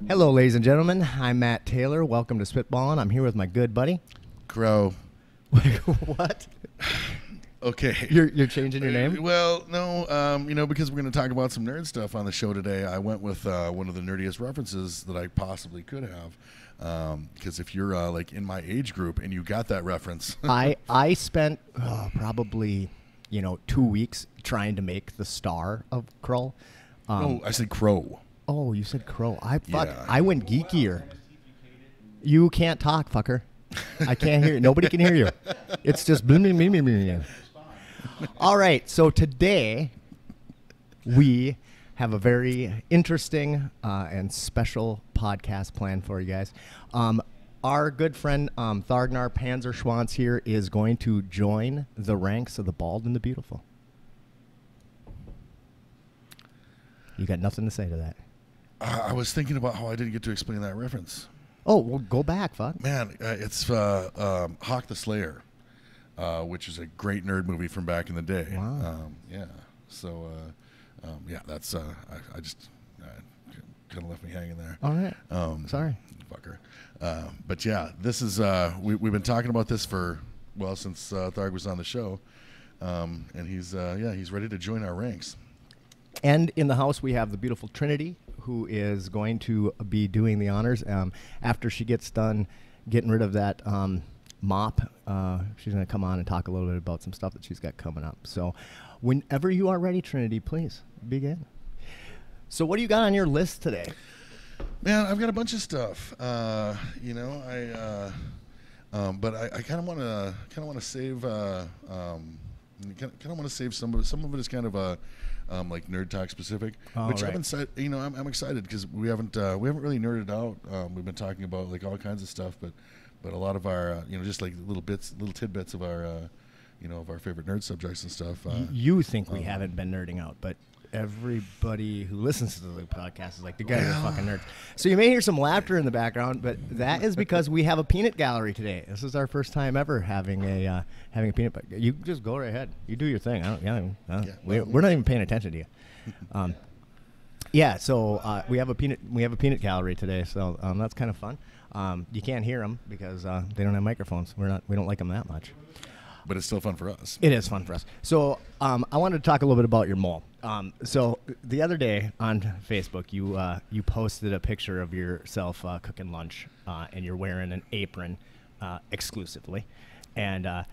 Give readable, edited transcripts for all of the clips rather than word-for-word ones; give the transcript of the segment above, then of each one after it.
Hello, ladies and gentlemen. I'm Matt Taylor. Welcome to Spitballin'. I'm here with my good buddy. Crow. What? Okay. You're changing your name? Well, no, because we're going to talk about some nerd stuff on the show today, I went with one of the nerdiest references that I possibly could have. Because if you're like in my age group and you got that reference. I spent probably 2 weeks trying to make the star of Krull. No, I said Crow. Oh, you said Crow. Yeah. I went geekier. You can't talk, fucker. I can't hear you. Nobody can hear you. It's just blah, blah, blah, blah, blah. All right, so today we have a very interesting and special podcast planned for you guys. Our good friend Thargnar Panzerschwanz here is going to join the ranks of the Bald and the Beautiful. You got nothing to say to that? I was thinking about how I didn't get to explain that reference. Oh, well, go back, fuck. Man, it's Hawk the Slayer, which is a great nerd movie from back in the day. Wow. Yeah. So, that's I just kind of left me hanging there. All right. Sorry. Fucker. But yeah, this is we've been talking about this since Tharg was on the show, and he's ready to join our ranks. And in the house, we have the beautiful Trinity, who is going to be doing the honors. After she gets done getting rid of that mop, she's going to come on and talk a little bit about some stuff that she's got coming up. So whenever you are ready, Trinity, please begin. So what do you got on your list today? Man, I've got a bunch of stuff. But I kind of want to save. Kind of want to save some of it. Some of it is kind of like nerd talk specific, which right. I'm excited because we haven't really nerded out. We've been talking about like all kinds of stuff, but a lot of our just like little tidbits of our of our favorite nerd subjects and stuff. You think we haven't been nerding out, but everybody who listens to the podcast is like, the guys are fucking nerds. So you may hear some laughter in the background, but that is because we have a peanut gallery today. This is our first time ever having a peanut. You just go right ahead. You do your thing. We're not even paying attention to you. So we have a peanut gallery today. So that's kind of fun. You can't hear them because they don't have microphones. We don't like them that much. But it's still fun for us. It is fun for us. So I wanted to talk a little bit about your mole. So the other day on Facebook, you posted a picture of yourself cooking lunch, and you're wearing an apron exclusively, and the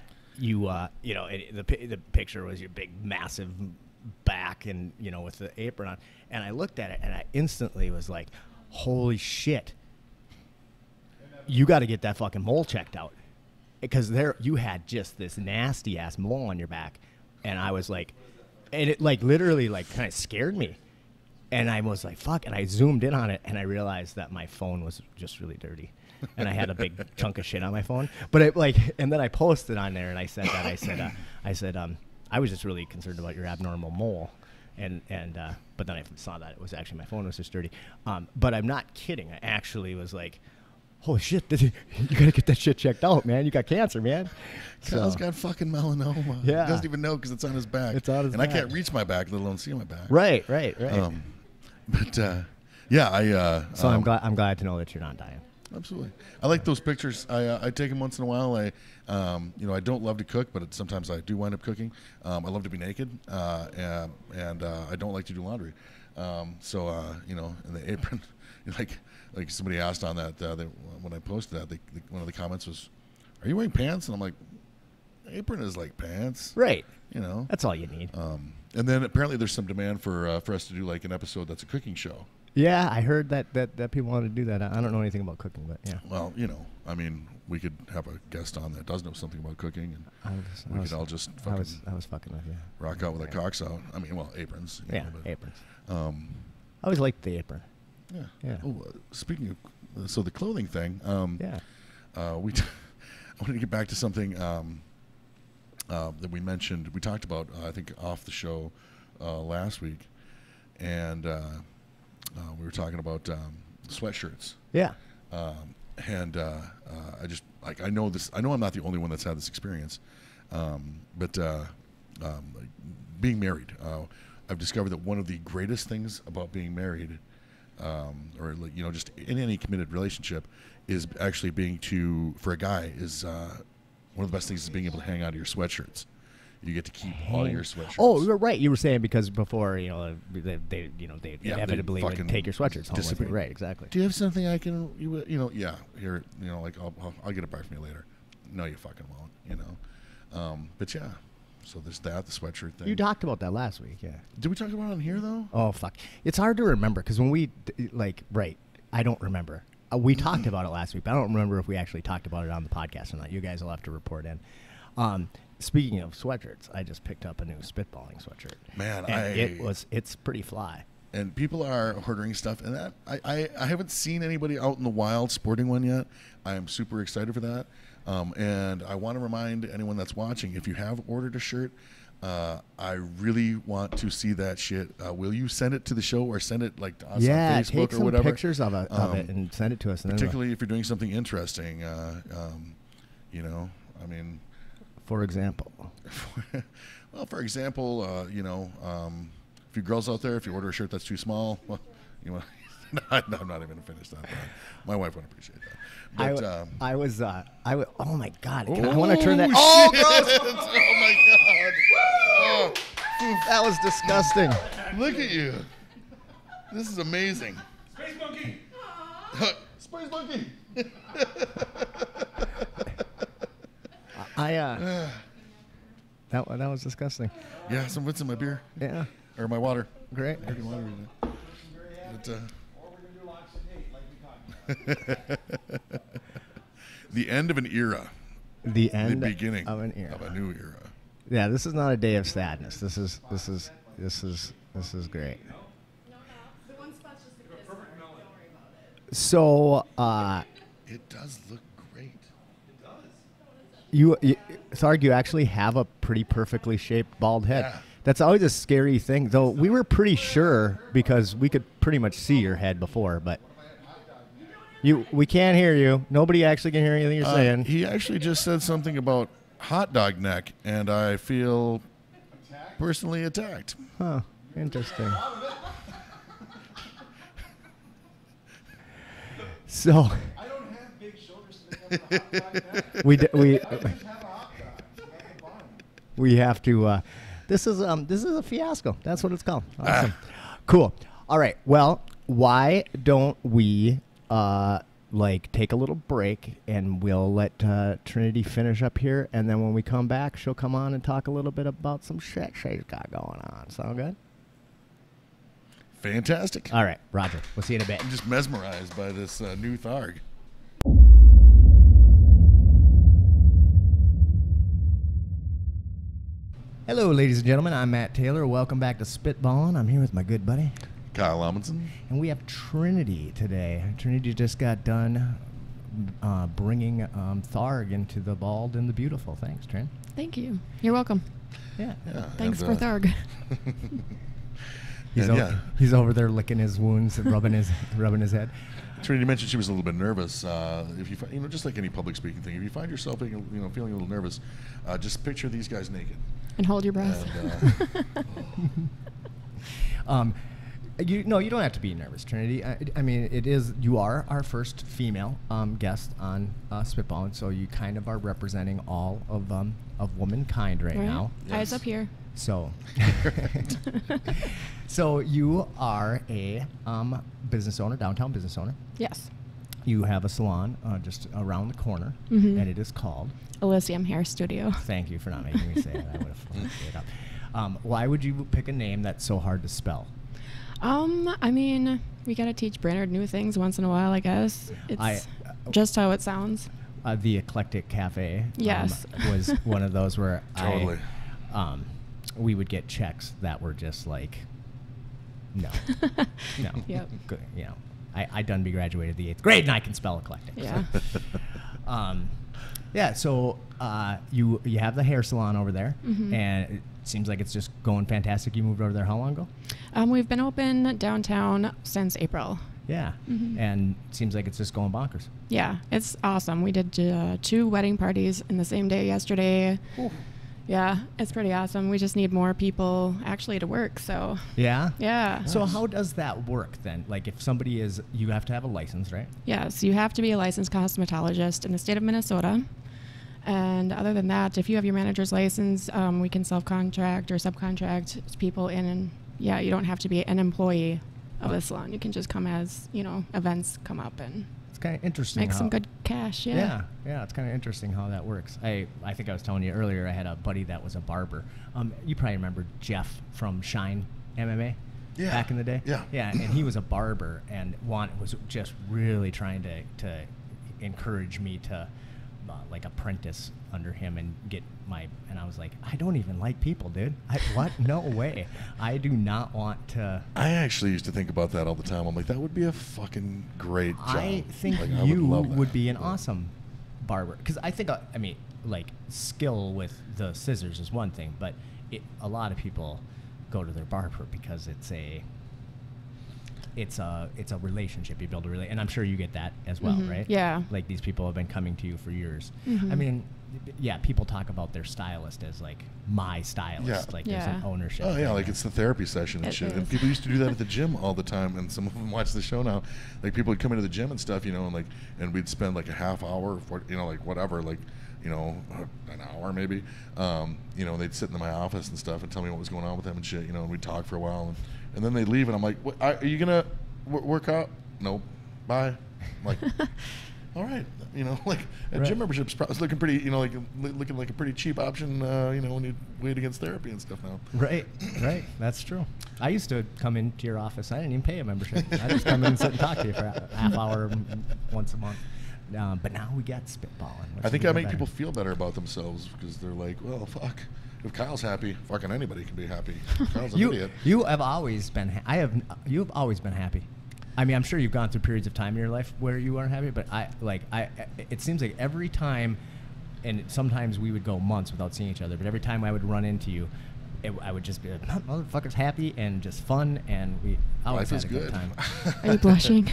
picture was your big, massive back, and with the apron on. And I looked at it, and I instantly was like, "Holy shit! You got to get that fucking mole checked out." Because you had just this nasty ass mole on your back, and I was like, and it like literally like kind of scared me, and I was like, fuck, and I zoomed in on it, and I realized that my phone was just really dirty, and I had a big chunk of shit on my phone. But and then I posted on there, and I said I was just really concerned about your abnormal mole, but then I saw that it was actually my phone was just dirty. But I'm not kidding. I actually was like, holy shit, you got to get that shit checked out, man. You got cancer, man. Kyle's got fucking melanoma. Yeah. He doesn't even know because it's on his back. It's on his back. And I can't reach my back, let alone see my back. Right. So I'm glad to know that you're not dying. Absolutely. I like those pictures. I take them once in a while. I don't love to cook, but sometimes I do wind up cooking. I love to be naked, and I don't like to do laundry. In the apron, like somebody asked on that when I posted that, one of the comments was, "Are you wearing pants?" And I'm like, "Apron is like pants, right? That's all you need." And then apparently there's some demand for us to do like an episode that's a cooking show. Yeah, I heard that people want to do that. I don't know anything about cooking, but yeah. Well, we could have a guest on that does know something about cooking, and we could all just I was fucking with you. Rock out with our cocks out. Aprons. Aprons. I always liked the apron. Yeah. Oh, speaking of, so the clothing thing. I wanted to get back to something that we mentioned. We talked about, I think, off the show last week, and we were talking about sweatshirts. Yeah. I know I'm not the only one that's had this experience, but being married. I've discovered that one of the greatest things about being married, or like, you know, just in any committed relationship, is actually for a guy is one of the best things is being able to hang out of your sweatshirts. You get to keep all your sweatshirts. Oh, you're right. You were saying because before, you know, they inevitably would fucking take your sweatshirts home with you. Right, exactly. Do you have something I can, you know, yeah, here, you know, like I'll get it back from you later. No, you fucking won't, you know. But yeah, so there's that, the sweatshirt thing. You talked about that last week, yeah. Did we talk about it on here though? Oh, fuck. It's hard to remember because when we, I don't remember. We talked about it last week, but I don't remember if we actually talked about it on the podcast or not. You guys will have to report in. Speaking of sweatshirts, I just picked up a new spitballing sweatshirt. Man, it's pretty fly. And people are ordering stuff, and that I haven't seen anybody out in the wild sporting one yet. I am super excited for that. And I want to remind anyone that's watching, if you have ordered a shirt, I really want to see that shit. Will you send it to the show or send it like to us on Facebook take some or whatever? Pictures of it and send it to us. Particularly if you're doing something interesting. You know, I mean. For example. Well, for example, you know, if you girls out there, if you order a shirt that's too small, well, you want. I'm not even gonna finish that. My wife would appreciate that. But oh my god! I want to turn that. Oh, gross! Oh my god! Oh, that was disgusting. Look at you. This is amazing. Space monkey. Space monkey. That was disgusting. Yeah, some what's in my beer? Yeah, or my water. Great. Drinking water. But, the end of an era. The end. The beginning of an era. Of a new era. Yeah, this is not a day of sadness. This is great. The one spot's just a kiss. Don't worry about it. So, it does look great. It you does. Tharg, you actually have a pretty perfectly shaped bald head. Yeah. That's always a scary thing, though. We were pretty sure because we could pretty much see your head before, but we can't hear you. Nobody actually can hear anything you're saying. He actually just said something about hot dog neck, and I feel personally attacked. Huh. Interesting. So I don't have big shoulders to make up a hot dog neck. we I just have a hot dog. we have to. This is a fiasco. That's what it's called. Awesome. Cool. All right. Well, why don't we take a little break and we'll let Trinity finish up here, and then when we come back, she'll come on and talk a little bit about some shit she's got going on. Sound good? Fantastic. All right, Roger. We'll see you in a bit. I'm just mesmerized by this new Tharg. Hello, ladies and gentlemen. I'm Matt Taylor. Welcome back to Spitballin'. I'm here with my good buddy. Kyle Amundsen. And we have Trinity today. Trinity just got done bringing Tharg into the Bald and the Beautiful. Thanks, Trin. Thank you. You're welcome. Yeah. Thanks for Tharg. He's over there licking his wounds and rubbing his head. Trinity mentioned she was a little bit nervous. If you just like any public speaking thing, if you find yourself feeling a little nervous, just picture these guys naked and hold your breath. And, you don't have to be nervous, Trinity. I mean, you are our first female guest on Spitballin', so you kind of are representing all of womankind right now. Yes. Eyes up here. So, so you are a business owner, downtown business owner. Yes. You have a salon just around the corner, and it is called Elysium Hair Studio. Thank you for not making me say it. I would have fucked it up. Why would you pick a name that's so hard to spell? I mean, we gotta teach Brainerd new things once in a while, I guess. It's just how it sounds. The Eclectic Cafe. Yes. Was one of those where totally. We would get checks that were just like, no. Yep. Good, I done be graduated the 8th grade and I can spell eclectic. Yeah. Yeah. So you have the hair salon over there, and it seems like it's just going fantastic. You moved over there how long ago? We've been open downtown since April. Yeah. And it seems like it's just going bonkers. Yeah, it's awesome. We did 2 wedding parties in the same day yesterday. Ooh. Yeah, it's pretty awesome. We just need more people actually to work. So Yeah. yeah. So how does that work then? Like if somebody is, you have to have a license, right? Yes, you have to be a licensed cosmetologist in the state of Minnesota. And other than that, if you have your manager's license, we can self-contract or subcontract people in. And yeah, you don't have to be an employee of the salon. You can just come as, events come up and It's kind of interesting. make some good cash. Yeah. Yeah, it's kind of interesting how that works. I think I was telling you earlier, I had a buddy that was a barber. You probably remember Jeff from Shine MMA back in the day? Yeah. Yeah, and he was a barber and was just really trying to encourage me to like apprentice under him and and I was like, I don't even like people, dude. What? No way. I do not want to. I actually used to think about that all the time. I'm like, that would be a fucking great job. I think like, I you love that. would be an awesome barber. Because I think, like skill with the scissors is one thing, but a lot of people go to their barber because it's a relationship you build and I'm sure you get that as well, right? Yeah. Like these people have been coming to you for years. Mhm. I mean, yeah, people talk about their stylist as like my stylist. Yeah. Like there's an ownership. Oh yeah, like it's the therapy session and It shit. is. And people used to do that at the gym all the time, and some of them watch the show now. Like people would come into the gym and stuff, and we'd spend like a half hour, like whatever, like an hour maybe. They'd sit in my office and stuff and tell me what was going on with them and shit, and we'd talk for a while, and then they'd leave, and I'm like, what, are you gonna work out? Nope. Bye. I'm like, all right, like a Right. gym membership's looking pretty, looking like a pretty cheap option, when you weigh it against therapy and stuff now. Right, that's true. I used to come into your office. I didn't even pay a membership. I just come in and sit and talk to you for a half hour once a month. But now we got spitballing. I think I make people feel better about themselves because they're like, well, fuck. If Kyle's happy, fucking anybody can be happy. Kyle's an idiot. You have always been. You've always been happy. I mean, I'm sure you've gone through periods of time in your life where you aren't happy, but it seems like every time, and sometimes we would go months without seeing each other, but every time I would run into you, I would just be like, motherfucker's happy and just fun, and we always Life is had a good good. time. Are you blushing?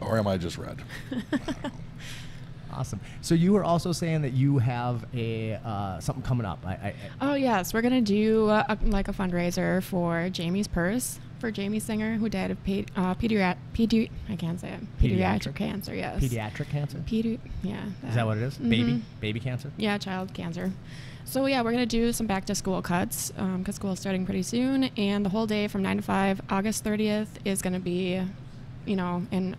Or am I just red? I don't know. Awesome. So you were also saying that you have something coming up. Oh yes, we're gonna do a fundraiser for Jamie's purse for Jamie Singer, who died of I can't say it. Pediatric cancer. Yes. Pediatric cancer? Yeah. Is that what it is? Mhm. Baby cancer? Yeah, child cancer. So yeah, we're gonna do some back to school cuts because school's starting pretty soon, and the whole day from 9 to 5, August 30th is gonna be, in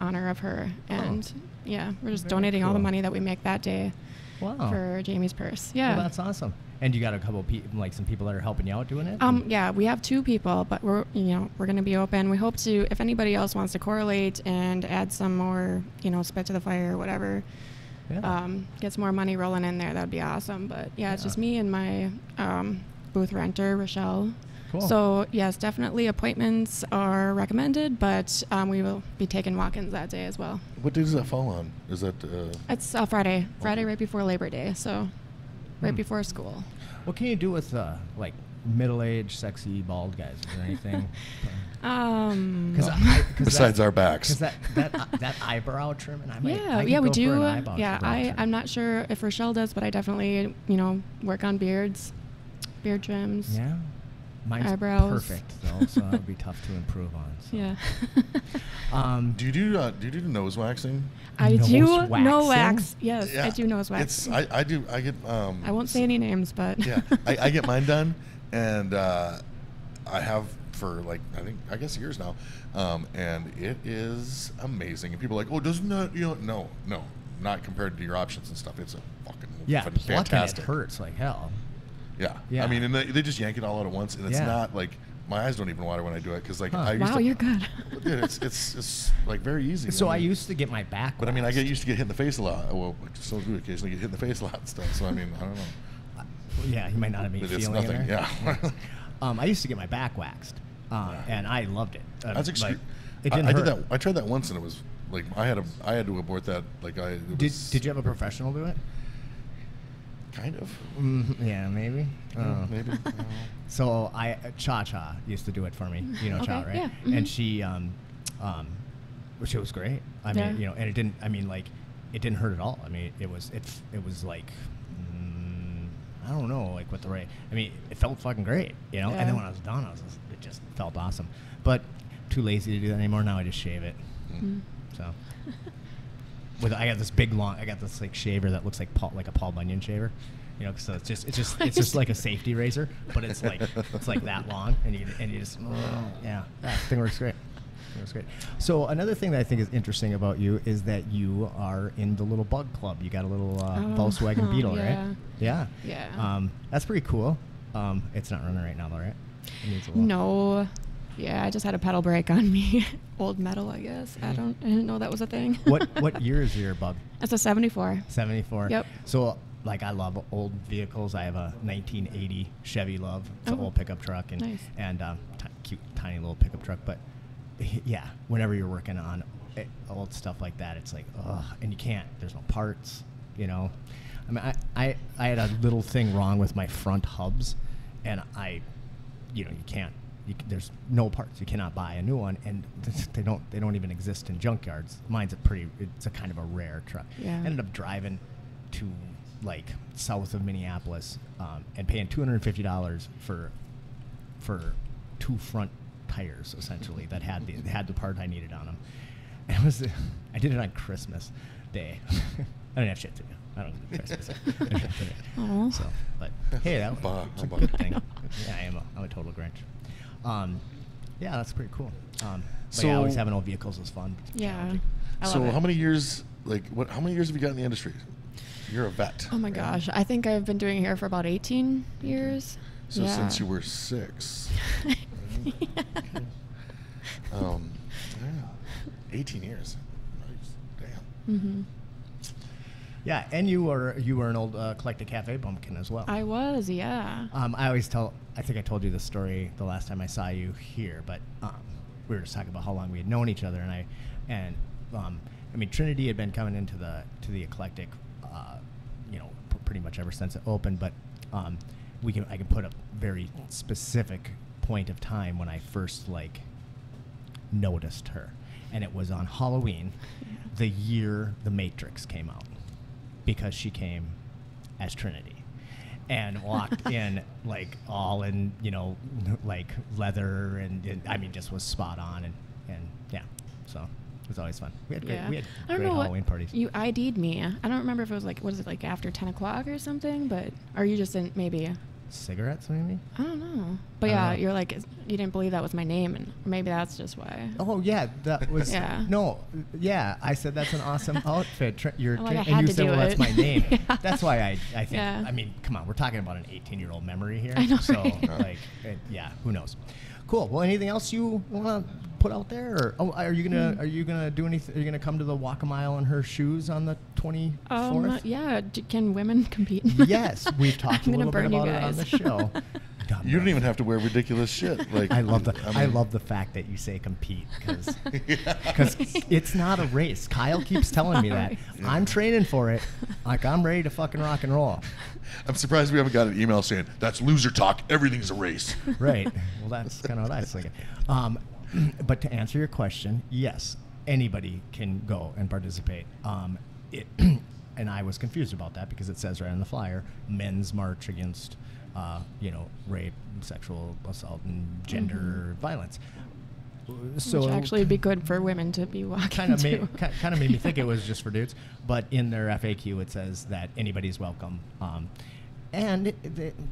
honor of her. And yeah, we're just Very donating all the cool. money that we make that day Wow. for Jamie's purse. Yeah. Well, that's awesome. And you got a couple of some people that are helping you out doing it? Yeah, we have 2 people, but we're going to be open. We hope to, if anybody else wants to correlate and add some more, spit to the fire or whatever, Yeah. get some more money rolling in there, that'd be awesome. But yeah, it's Yeah. just me and my booth renter, Rochelle. Cool. So yes, definitely appointments are recommended, but we will be taking walk-ins that day as well. What day does that fall on? Is that It's Friday right before Labor Day, so right before school. What can you do with middle-aged, sexy, bald guys? Is there anything? besides our backs? Because that eyebrow trim, and I could we go do. For an eyebrow trim. I'm not sure if Rochelle does, but I definitely work on beard trims. Yeah. Mine's Eyebrows. perfect though, so that would be tough to improve on. So. Yeah. Do you do nose waxing? I Nose do waxing? no wax. Yes, Yeah. I do nose waxing. I do. I get. I won't say any names, but Yeah, I get mine done, and I have for I guess years now, and it is amazing. And people are like, oh, doesn't that no, not compared to your options and stuff. It's a fucking Plucking fantastic. it hurts like hell. Yeah. Yeah. I mean, and they just yank it all out at once, and it's Yeah. not like my eyes don't even water when I do it because Huh. I used wow, to. you're good. Dude, it's like very easy. So I used to get my back. But I mean, I get waxed. used to get hit in the face a lot. Well, I still do occasionally get hit in the face a lot and stuff. So I mean, I don't know. Yeah, you might not have been But it's feeling nothing. it. Yeah. I used to get my back waxed, and I loved it. That's extreme. It didn't I hurt. did that. I tried that once, and it was like I had to abort that. Did you have a professional do it? Kind of. Yeah, maybe. Maybe. I don't know. So Cha used to do it for me. You know Cha, Okay, right? yeah, mhm. And she, which it was great. I mean, Yeah. and it didn't. I mean, like, it didn't hurt at all. I mean, it was like I don't know, like, what the right. I mean, it felt fucking great, you know. Yeah. And then when I was done, it just felt awesome. But too lazy to do that anymore. Now I just shave it. So, I got this like shaver that looks like a Paul Bunyan shaver, you know. So it's just like a safety razor, but it's like that long, and you just yeah, that thing works great. It was great. So another thing that I think is interesting about you is that you are in the little bug club. You got a little Volkswagen Beetle, yeah. right? Yeah. Yeah. That's pretty cool. It's not running right now, though, right? It needs a little. No. Yeah, I just had a pedal brake on me. Old metal, I guess. I didn't know that was a thing. What year is your bug? It's a 74. 74. Yep. So, like, I love old vehicles. I have a 1980 Chevy Love. It's an old pickup truck and cute, tiny little pickup truck. But yeah, whenever you're working on old stuff like that, it's like, ugh, and you can't. There's no parts, you know. I mean, I had a little thing wrong with my front hubs, and you can't. There's no parts. You cannot buy a new one, and they don't even exist in junkyards. Mine's it's a kind of a rare truck. Yeah. I ended up driving to like south of Minneapolis and paying $250 for two front tires essentially that had the part I needed on them. And I did it on Christmas Day. I didn't have shit to do. I don't do Christmas. Aww. So, but hey, that's a good thing. Yeah, I'm a total Grinch. Yeah, that's pretty cool. But So- yeah, always having old vehicles is fun. Yeah. I So love it. how many years, how many years have you got in the industry? You're a vet. Oh my right? Mm-hmm. I think I've been doing hair for about 18 years. So yeah. since you were 6. Yeah, 18 years. Nice. Damn. Mm-hmm. Yeah, and you were an old Eclectic Cafe bumpkin as well. I was, yeah. I think I told you this story the last time I saw you here, but we were just talking about how long we had known each other, and I mean, Trinity had been coming into the Eclectic, pretty much ever since it opened, but I can put a very specific point of time when I first noticed her, and it was on Halloween, the year The Matrix came out, because she came as Trinity and walked in all in leather and I mean just was spot on and yeah, so it was always fun. We had great Halloween parties. You ID'd me. I don't remember if it was after 10 o'clock or something, or you just didn't maybe. Cigarettes, maybe? I don't know. But I don't yeah, know. you're you didn't believe that was my name, and maybe that's just why. Oh yeah, that was Yeah. No, yeah. I said that's an awesome outfit. I And had you to said, do well, that's it. my name. Yeah. That's why I think. Yeah. I mean, come on, we're talking about an 18-year-old memory here. I know, So right? yeah, who knows? Cool. Well, anything else you want to put out there, or are you gonna do anything? Are you gonna come to the Walk a Mile in her shoes on the 24th? Yeah. Can women compete? Yes, we've talked a I'm gonna little bit burn you about it on guys. the show. God, You don't even have to wear ridiculous shit. I love the fact that you say compete because it's not a race. Kyle keeps telling me that. Yeah. I'm training for it. I'm ready to fucking rock and roll. I'm surprised we haven't got an email saying that's loser talk. Everything's a race. Right. Well, that's kind of what I was thinking. But to answer your question, yes, anybody can go and participate. And I was confused about that because it says right on the flyer, men's march against, rape, sexual assault, and gender violence. So Which actually would be good for women to be walking kind of to. made me think it was just for dudes. But in their FAQ, it says that anybody's welcome. And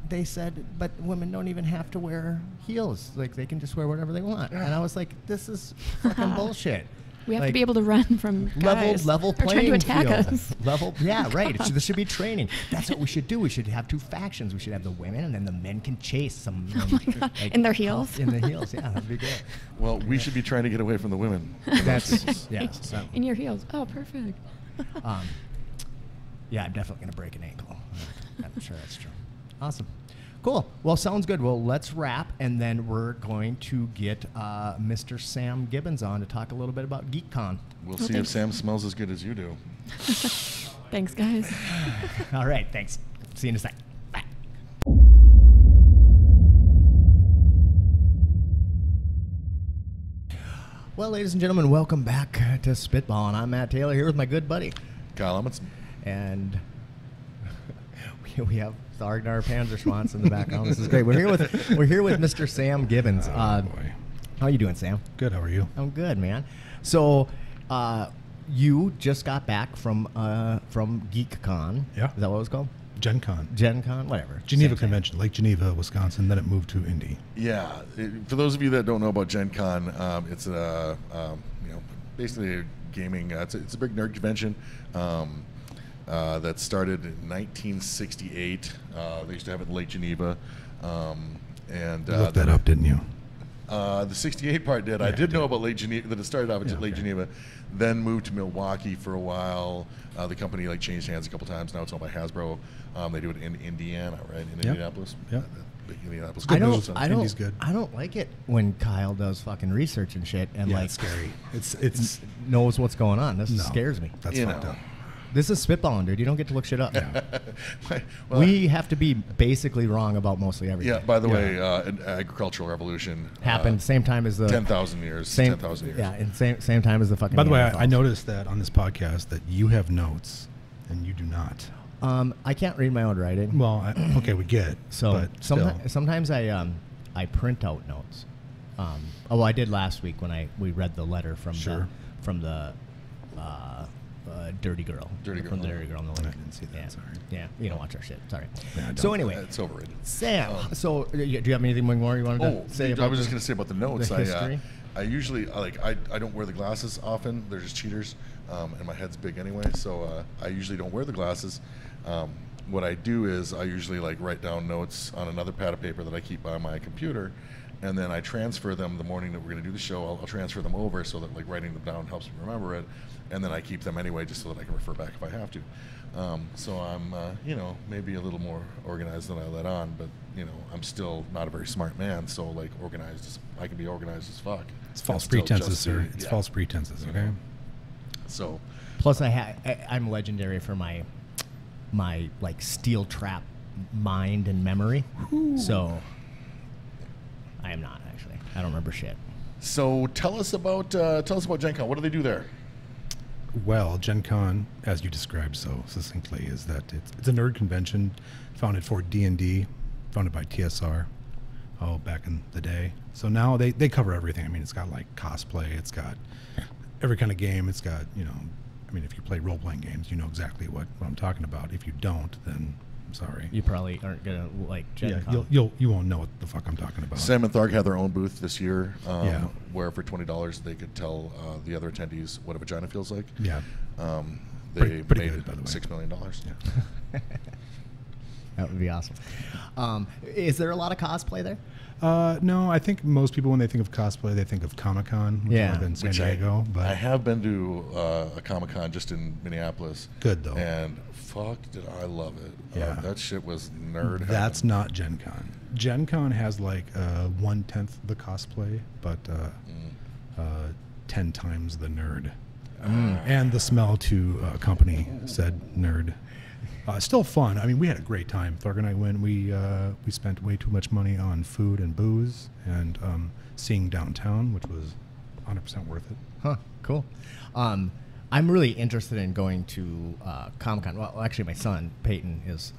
they said, but women don't even have to wear heels. They can just wear whatever they want. And I was like, this is fucking bullshit. We have to be able to run from guys. level They're trying playing to attack field. us. Yeah, right. This should be training. That's what we should do. We should have two factions. We should have the women, and then the men can chase some. Oh my God. In their heels? In the heels, yeah, that'd be good. Well, we should be trying to get away from the women. That's yes. So, In your heels. Oh, perfect. yeah, I'm definitely gonna break an ankle. I'm sure that's true. Awesome. Cool. Well, sounds good. Well, let's wrap, and then we're going to get Mr. Sam Gibbons on to talk a little bit about GeekCon. We'll see if thanks. Sam smells as good as you do. Thanks, guys. All right. Thanks. See you in a sec. Bye. Well, ladies and gentlemen, welcome back to Spitballing. I'm Matt Taylor here with my good buddy, Kyle Amundsen. and we have Tharg our Panzerschwanz in the background. This is great. We're here with Mr. Sam Gibbons. Boy. How you doing, Sam? Good. How are you? I'm good, man. So, you just got back from GeekCon. Yeah. Is that what it was called? Gen Con. Gen Con? Whatever. Geneva Same Convention, Lake Geneva, Wisconsin. Then it moved to Indy. Yeah, for those of you that don't know about Gen Con, it's basically a gaming. It's a big nerd convention that started in 1968. They used to have it in Lake Geneva, and You looked that up, didn't you? the 68 part did. Yeah, I did know did. about Lake Geneva, that it started off at Lake okay. Geneva, then moved to Milwaukee for a while. The company changed hands a couple times. Now it's owned by Hasbro. They do it in Indiana, right? In Indianapolis. Yeah. Big Indianapolis. I news. Indy's don't, good. I don't like it when Kyle does fucking research and shit and Yeah, like it's scary. It's knows what's going on. This no, scares me. That's You fucked know. up. This is spitballing, dude. You don't get to look shit up. Well, We have to be basically wrong about mostly everything. yeah. By the way, an agricultural revolution Happened same time as the 10,000 years. same 10,000 years. Yeah, and same time as the fucking. By the way, I Neanderthals. noticed that on this podcast that you have notes and you do not. I can't read my own writing. Well, okay, we get. So but still. sometimes I print out notes. I did last week when we read the letter from Sure. the Dirty Girl. Dirty Girl. From the Dirty Girl on the I link. didn't see that. Yeah. Sorry. Yeah, you don't watch our shit. Sorry. Yeah, I don't. So anyway, It's overrated. Sam. So do you have anything more you wanted to say? I about was just the- going to say about the notes. the history? I usually I don't wear the glasses often. They're just cheaters, and my head's big anyway. So I usually don't wear the glasses. What I do is I usually write down notes on another pad of paper that I keep by my computer, and then I transfer them the morning that we're going to do the show. I'll transfer them over so that writing them down helps me remember it, and then I keep them anyway just so that I can refer back if I have to. So I'm maybe a little more organized than I let on, but I'm still not a very smart man. So organized, I can be organized as fuck. It's false and still pretenses, just sir. be- It's yeah. false pretenses, okay? So Plus, I'm legendary for my steel trap mind and memory. So I am not actually. I don't remember shit. So tell us about Gen Con. What do they do there? Well, Gen Con, as you described so succinctly, is that it's a nerd convention founded for D&D, founded by TSR, back in the day. So now they cover everything. I mean, it's got cosplay, it's got every kind of game, it's got, if you play role-playing games, you know exactly what I'm talking about. If you don't, then I'm sorry. You probably aren't gonna like Gen Yeah, Con. you won't know what the fuck I'm talking about. Sam and Tharg had their own booth this year, Yeah. where for $20 they could tell the other attendees what a vagina feels like. Yeah. They Pretty made good, by the way. $6 million. Yeah. That would be awesome. Is there a lot of cosplay there? No, I think most people, when they think of cosplay, they think of Comic-Con, which Yeah. is in San Which Diego. But I have been to a Comic-Con just in Minneapolis. Good, though. And fuck, did I love it. Yeah. That shit was nerd That's heaven. not Gen Con. Gen Con has 1/10 the cosplay, but 10 times the nerd. And the smell to company said nerd. Still fun. I mean, we had a great time. Tharg and I went. We spent way too much money on food and booze and seeing downtown, which was 100% worth it. Huh. Cool. I'm really interested in going to Comic-Con. Well, actually, my son Peyton is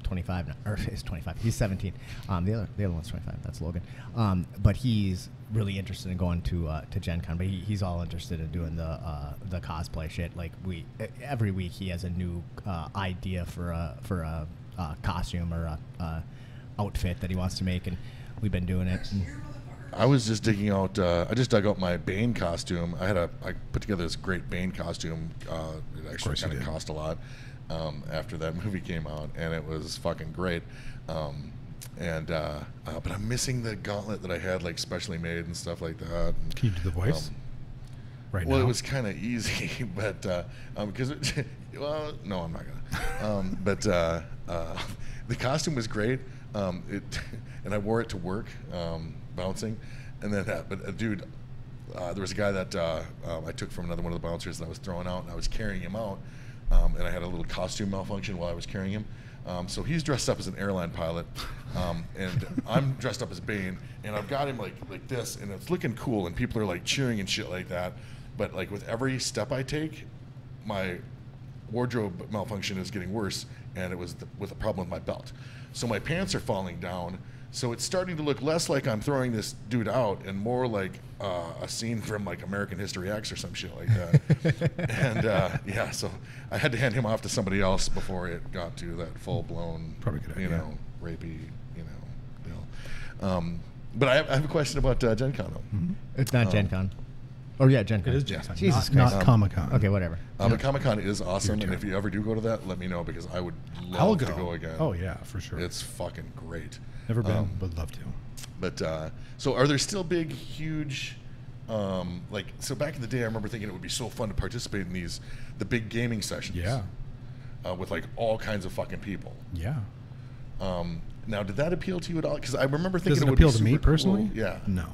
25 now, or is 25. He's 17. The other one's 25. That's Logan. But he's really interested in going to Gen Con. But he's all interested in doing the cosplay shit. Every week he has a new idea for a costume or a outfit that he wants to make, and we've been doing it. And I was just digging out. I just dug out my Bane costume. I put together this great Bane costume. It actually course you kind of did. cost a lot after that movie came out, and it was fucking great. But I'm missing the gauntlet that I had specially made and stuff like that. And, Can you do the voice? Right well, now? it was kind of easy, but because well, no, I'm not gonna. The costume was great. And I wore it to work, bouncing, and then dude, there was a guy that I took from another one of the bouncers that I was throwing out, and I was carrying him out, and I had a little costume malfunction while I was carrying him. So he's dressed up as an airline pilot, and I'm dressed up as Bane, and I've got him like this, and it's looking cool, and people are cheering and shit like that. But with every step I take, my wardrobe malfunction is getting worse, and it was with a problem with my belt. so my pants are falling down. So it's starting to look less like I'm throwing this dude out and more like a scene from like American History X or some shit like that. And yeah, so I had to hand him off to somebody else before it got to that full blown, Probably good idea. Rapey, deal. But I have a question about Gen Con though. Mm-hmm. It's not Gen Con. Oh yeah, Gen Con. It is Gen Con. Jesus not Christ. Comic-Con. Okay, whatever. But Comic Con is awesome, Your and if turn. you ever do go to that, let me know because I would I'll love go. to go again. Oh yeah, for sure. It's fucking great. Never been, but love to. But so are there still big, huge, like, so back in the day, I remember thinking it would be so fun to participate in the big gaming sessions. Yeah. With like all kinds of fucking people. Yeah. Now, did that appeal to you at all? Because I remember thinking Does it would appeal be to me super cool. personally? Yeah. No.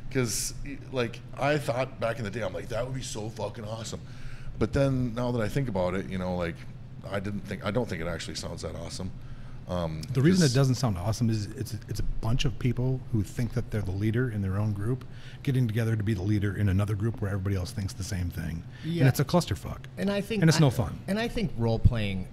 Because like I thought back in the day, I'm like that would be so fucking awesome. But then now that I think about it, like I don't think it actually sounds that awesome. The reason it doesn't sound awesome is it's a bunch of people who think that they're the leader in their own group, getting together to be the leader in another group where everybody else thinks the same thing. Yeah. And it's a clusterfuck. And I think, and it's no fun. And I think role playing.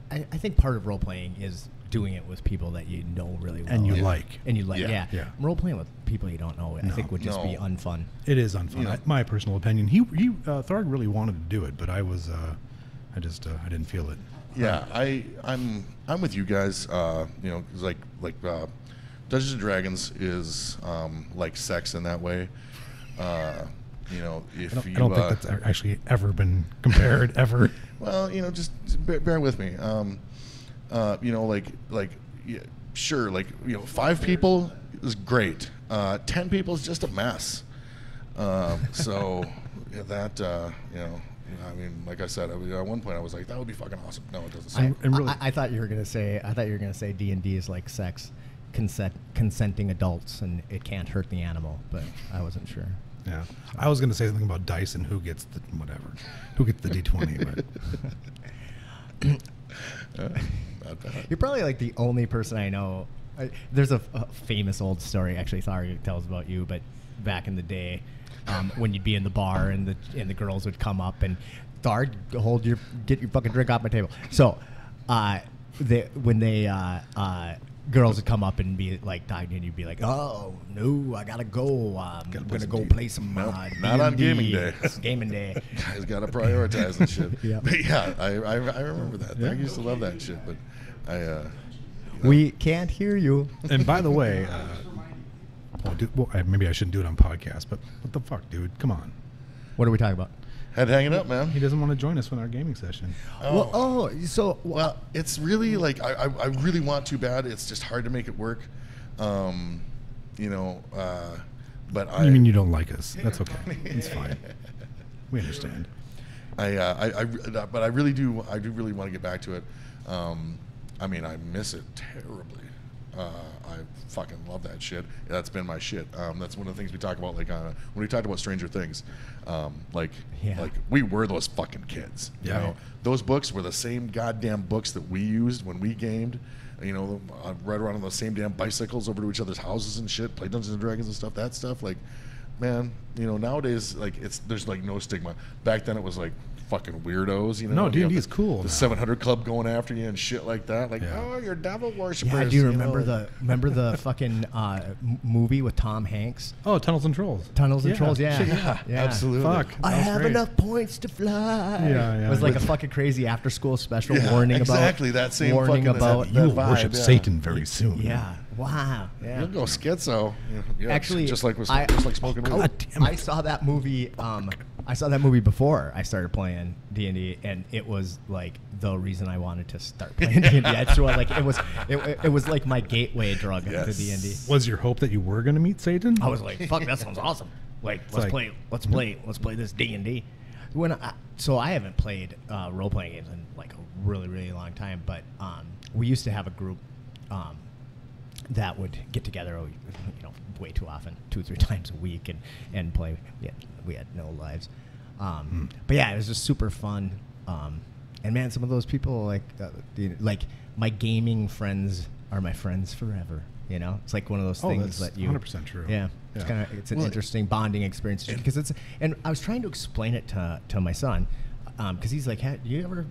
I think part of role playing is doing it with people that you know really well And you like. and you like. Yeah. Yeah. Yeah. Role playing with people you don't know, I No. think would just be No. unfun. It is unfun. Yeah. My personal opinion. He Tharg really wanted to do it, but I was I didn't feel it. Yeah, I'm with you guys. 'Cause like Dungeons and Dragons is like sex in that way. If I don't you think that's actually ever been compared ever. well, just bear with me. Yeah, sure, 5 people is great. 10 people is just a mess. So yeah, that I mean, like I said, at one point I was like, that would be fucking awesome. No, it doesn't. And really- I thought you were gonna say D&D is like sex, consenting adults, and it can't hurt the animal, but I wasn't sure. Yeah. I was going to say something about dice and who gets the who gets the D20, but Not bad. You're probably like the only person I know. There's a famous old story, actually, Tharg tells about you, but back in the day, when you'd be in the bar and the girls would come up and Tharg, get your fucking drink off my table. So, girls would come up and be like talking, and you'd be like, "Oh no, I gotta go. I'm gonna go play some Nope, not on D&D. gaming day. It's gaming day." Guys got to prioritize and shit. Yeah. But yeah, I remember that. Yeah. I used to love that shit, but We can't hear you. and by the way, maybe I shouldn't do it on podcast, but what the fuck, dude? Come on. What are we talking about? head hanging up, man. He doesn't want to join us in our gaming session. Well, it's really like I really want to bad. It's just hard to make it work. But You mean you don't like us? That's okay. It's fine. We understand. But I really do. I do really want to get back to it. I mean, I miss it terribly. I fucking love that shit. That's been my shit. That's one of the things we talk about, like when we talked about Stranger Things. Like we were those fucking kids. You Yeah. know, those books were the same goddamn books that we used when we gamed. You know, ride around on those same damn bicycles over to each other's houses and shit, play Dungeons and Dragons and stuff. That stuff, like, man, nowadays, like, there's like no stigma. Back then, it was like fucking weirdos. No, D&D is cool The now. 700 Club going after you and shit like that. Like, Yeah. oh, you're devil worshippers. Yeah, I do you remember know? remember the fucking movie with Tom Hanks, Oh, Tunnels and Trolls. Tunnels and Trolls. Yeah, Shit, yeah. Absolutely. Fuck. I that was have great. enough points to fly. Yeah, yeah. It was like a fucking crazy after-school special Yeah, warning exactly, about that same warning fucking- about. You will vibe, worship yeah. Satan very soon. Yeah. Wow. Yeah. You'll go schizo. Yeah, Actually, just like I- just like smoking weed. God damn it. I saw that movie. I saw that movie before I started playing D&D, and it was like the reason I wanted to start playing D&D. I just was like, it was like my gateway drug to Yes. D&D. Was your hope that you were going to meet Satan? I was like, "Fuck, that sounds awesome! Like, let's play this D&D." So I haven't played role playing games in like a really, really long time. But we used to have a group that would get together, way too often, 2-3 times a week, and play. We had no lives. But yeah, it was just super fun. And man, some of those people, like my gaming friends are my friends forever. You know, it's like one of those things that's that you 100% true. Yeah, Yeah. it's an interesting bonding experience because and I was trying to explain it to my son. because he's like, hey, you ever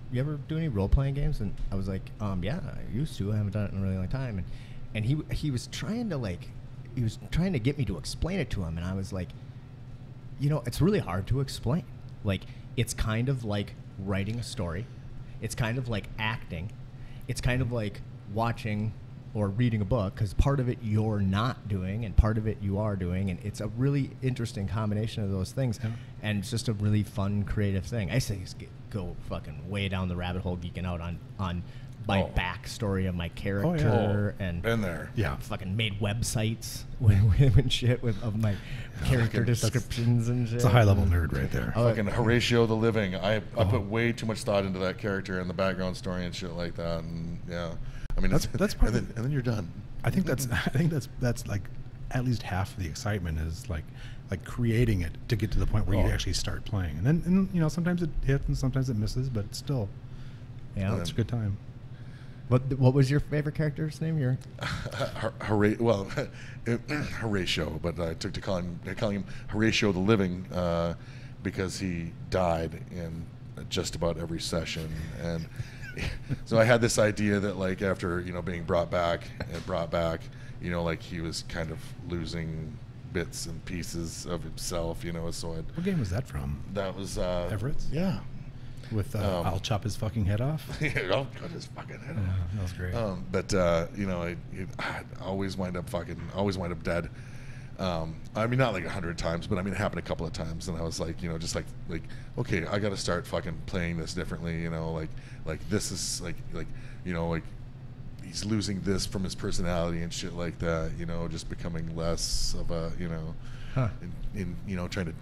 do any role playing games? And I was like, yeah, I used to. I haven't done it in a really long time. And he was trying to get me to explain it to him, and I was like, it's really hard to explain. Like, it's kind of like writing a story. It's kind of like acting. It's kind of like watching or reading a book, because part of it you're not doing and part of it you are doing, and it's a really interesting combination of those things, and it's just a really fun, creative thing. I say go fucking way down the rabbit hole geeking out on my backstory of my character, and been there. Yeah, fucking made websites with shit of my character descriptions and shit. It's a high level nerd right there. Fucking Horatio the Living. I put way too much thought into that character and the background story and shit like that, and yeah. I mean, that's part and then you're done. I think that's like at least half of the excitement is like creating it to get to the point where you actually start playing, and then sometimes it hits and sometimes it misses, but still, it's a good time. What was your favorite character's name? Horatio, but I took to calling him Horatio the Living because he died in just about every session, and so I had this idea that, like, after being brought back, like he was kind of losing bits and pieces of himself, So what game was that from? That was Everett's. Yeah. With I'll chop his fucking head off. I'll cut his fucking head off. That was great. But I always wind up dead. I mean, not like 100 times, but I mean, it happened a couple of times, and I was like, just like, okay, I got to start fucking playing this differently, like this is like he's losing this from his personality and shit like that, just becoming less of a, in trying to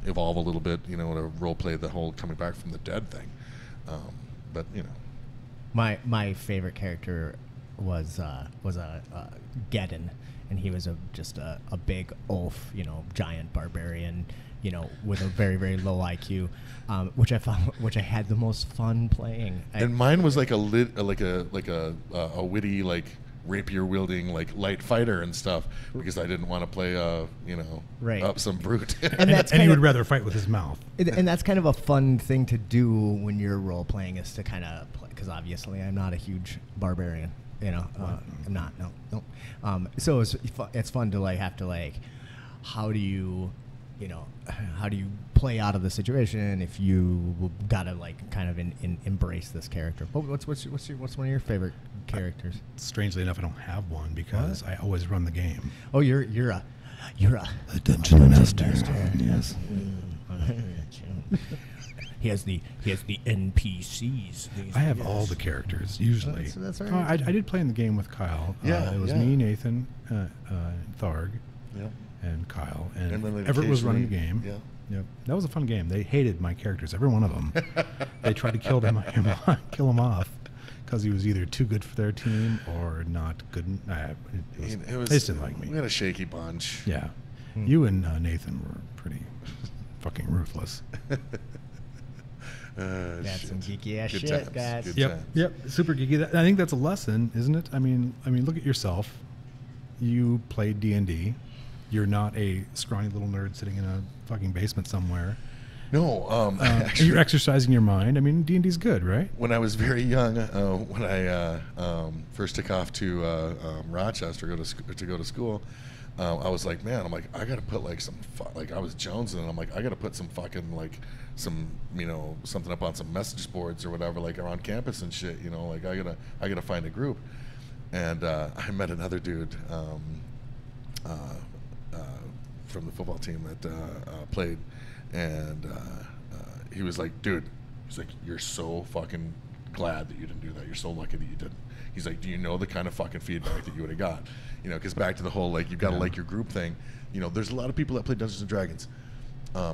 evolve a little bit, to role play the whole coming back from the dead thing, but my favorite character was Geddon. And he was just a big oaf, giant barbarian, with a very, very low IQ, which I had the most fun playing. And mine was like a witty, like, rapier wielding, like, light fighter and stuff, because I didn't want to play up some brute. And he would rather fight with his mouth. And that's kind of a fun thing to do when you're role playing, is to kind of play, because obviously I'm not a huge barbarian. I'm not. No. So it's fun to have to how do you play out of the situation if you gotta kind of embrace this character? What's one of your favorite characters? Strangely enough, I don't have one because I always run the game. Oh, you're a dungeon master. Yes. He has the NPCs. I have all the characters usually. That's right. I did play in the game with Kyle. It was me, Nathan, Tharg, and Kyle, and Everett was running the game. Yeah. Yep. That was a fun game. They hated my characters, every one of them. They tried to kill him off because he was either too good for their team or not good. They just didn't like me. We had a shaky bunch. Yeah. You and Nathan were pretty fucking ruthless. That's some geeky ass Good shit, times. guys. Good Yep, times. yep, super geeky. I think that's a lesson, isn't it? I mean, look at yourself. You played D&D. You're not a scrawny little nerd sitting in a fucking basement somewhere. No, Actually, you're exercising your mind. I mean, D&D's good, right? when I was very young, when I first took off to Rochester to go to school, I was like, man, I gotta put some I was jonesing, and I'm like, I gotta put some fucking some something up on some message boards or whatever, around campus and shit. I gotta find a group, and I met another dude from the football team that played, and he was like, dude, he's like, you're so fucking glad that you didn't do that. You're so lucky that you didn't. He's like, do you know the kind of fucking feedback that you would have got? Because back to the whole you've got to like your group thing. There's a lot of people that play Dungeons and Dragons.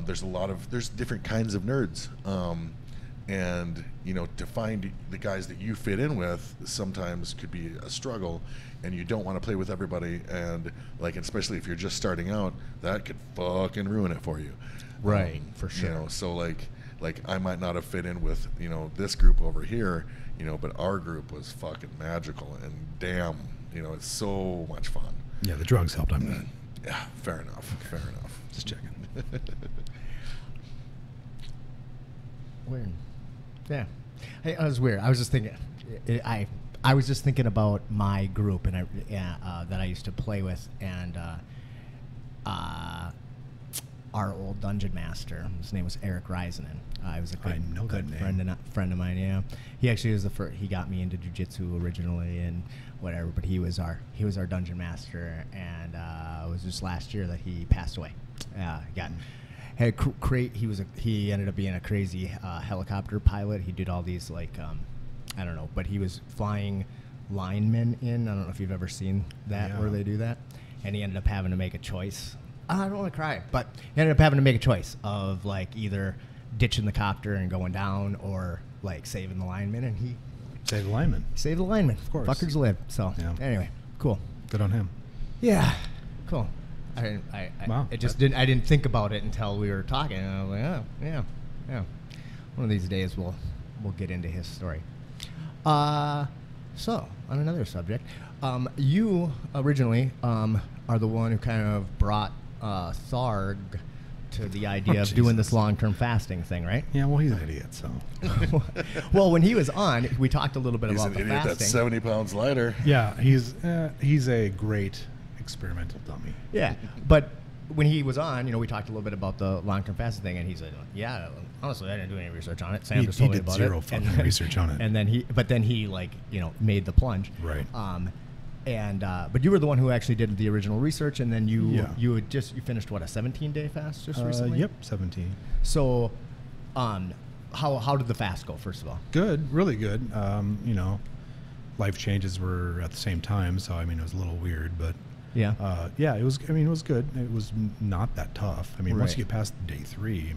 There's different kinds of nerds, and to find the guys that you fit in with sometimes could be a struggle, and you don't want to play with everybody, and especially if you're just starting out, that could fucking ruin it for you. Right, for sure. So I might not have fit in with this group over here, but our group was fucking magical, and damn, it's so much fun. Yeah, the drugs helped. I'm not. Yeah, fair enough. Just checking. Weird. Yeah. Hey, it was weird. I was just thinking. I was just thinking about my group and that I used to play with, and our old dungeon master. His name was Eric Risenen. He was a good, I know that name. friend of mine. Yeah, he actually was the first. He got me into jiu-jitsu originally and whatever. But he was our dungeon master, and it was just last year that he passed away. He ended up being a crazy helicopter pilot. He did all these I don't know, but he was flying linemen in. I don't know if you've ever seen that where they do that. And he ended up having to make a choice. I don't want to cry, but he ended up having to make a choice of either ditching the copter and going down or saving the linemen, and he Save the lineman. saved the linemen. Of course. Fuckers live. So Yeah. anyway, cool. Good on him. Yeah, cool. Wow. I didn't think about it until we were talking. And I was like, oh, yeah. One of these days we'll get into his story. So on another subject, you originally are the one who kind of brought Tharg to the idea of doing this long-term fasting thing, right? Yeah, well, he's an idiot, so. Well, when he was on, we talked a little bit He's about an the idiot fasting. that's 70 pounds lighter. Yeah, he's a great experimental dummy. Yeah, but when he was on, we talked a little bit about the long-term fasting thing, and he said, "Yeah, honestly, I didn't do any research on it. Sam He just told me did about zero it." fucking research on it. And then he made the plunge. Right. But you were the one who actually did the original research, and then you finished what, a 17-day fast just recently? Yep, 17. So, how did the fast go? First of all, Good, really good. Life changes were at the same time, so it was a little weird, but yeah, it was. It was good. It was not that tough. Once Right. you get past day 3,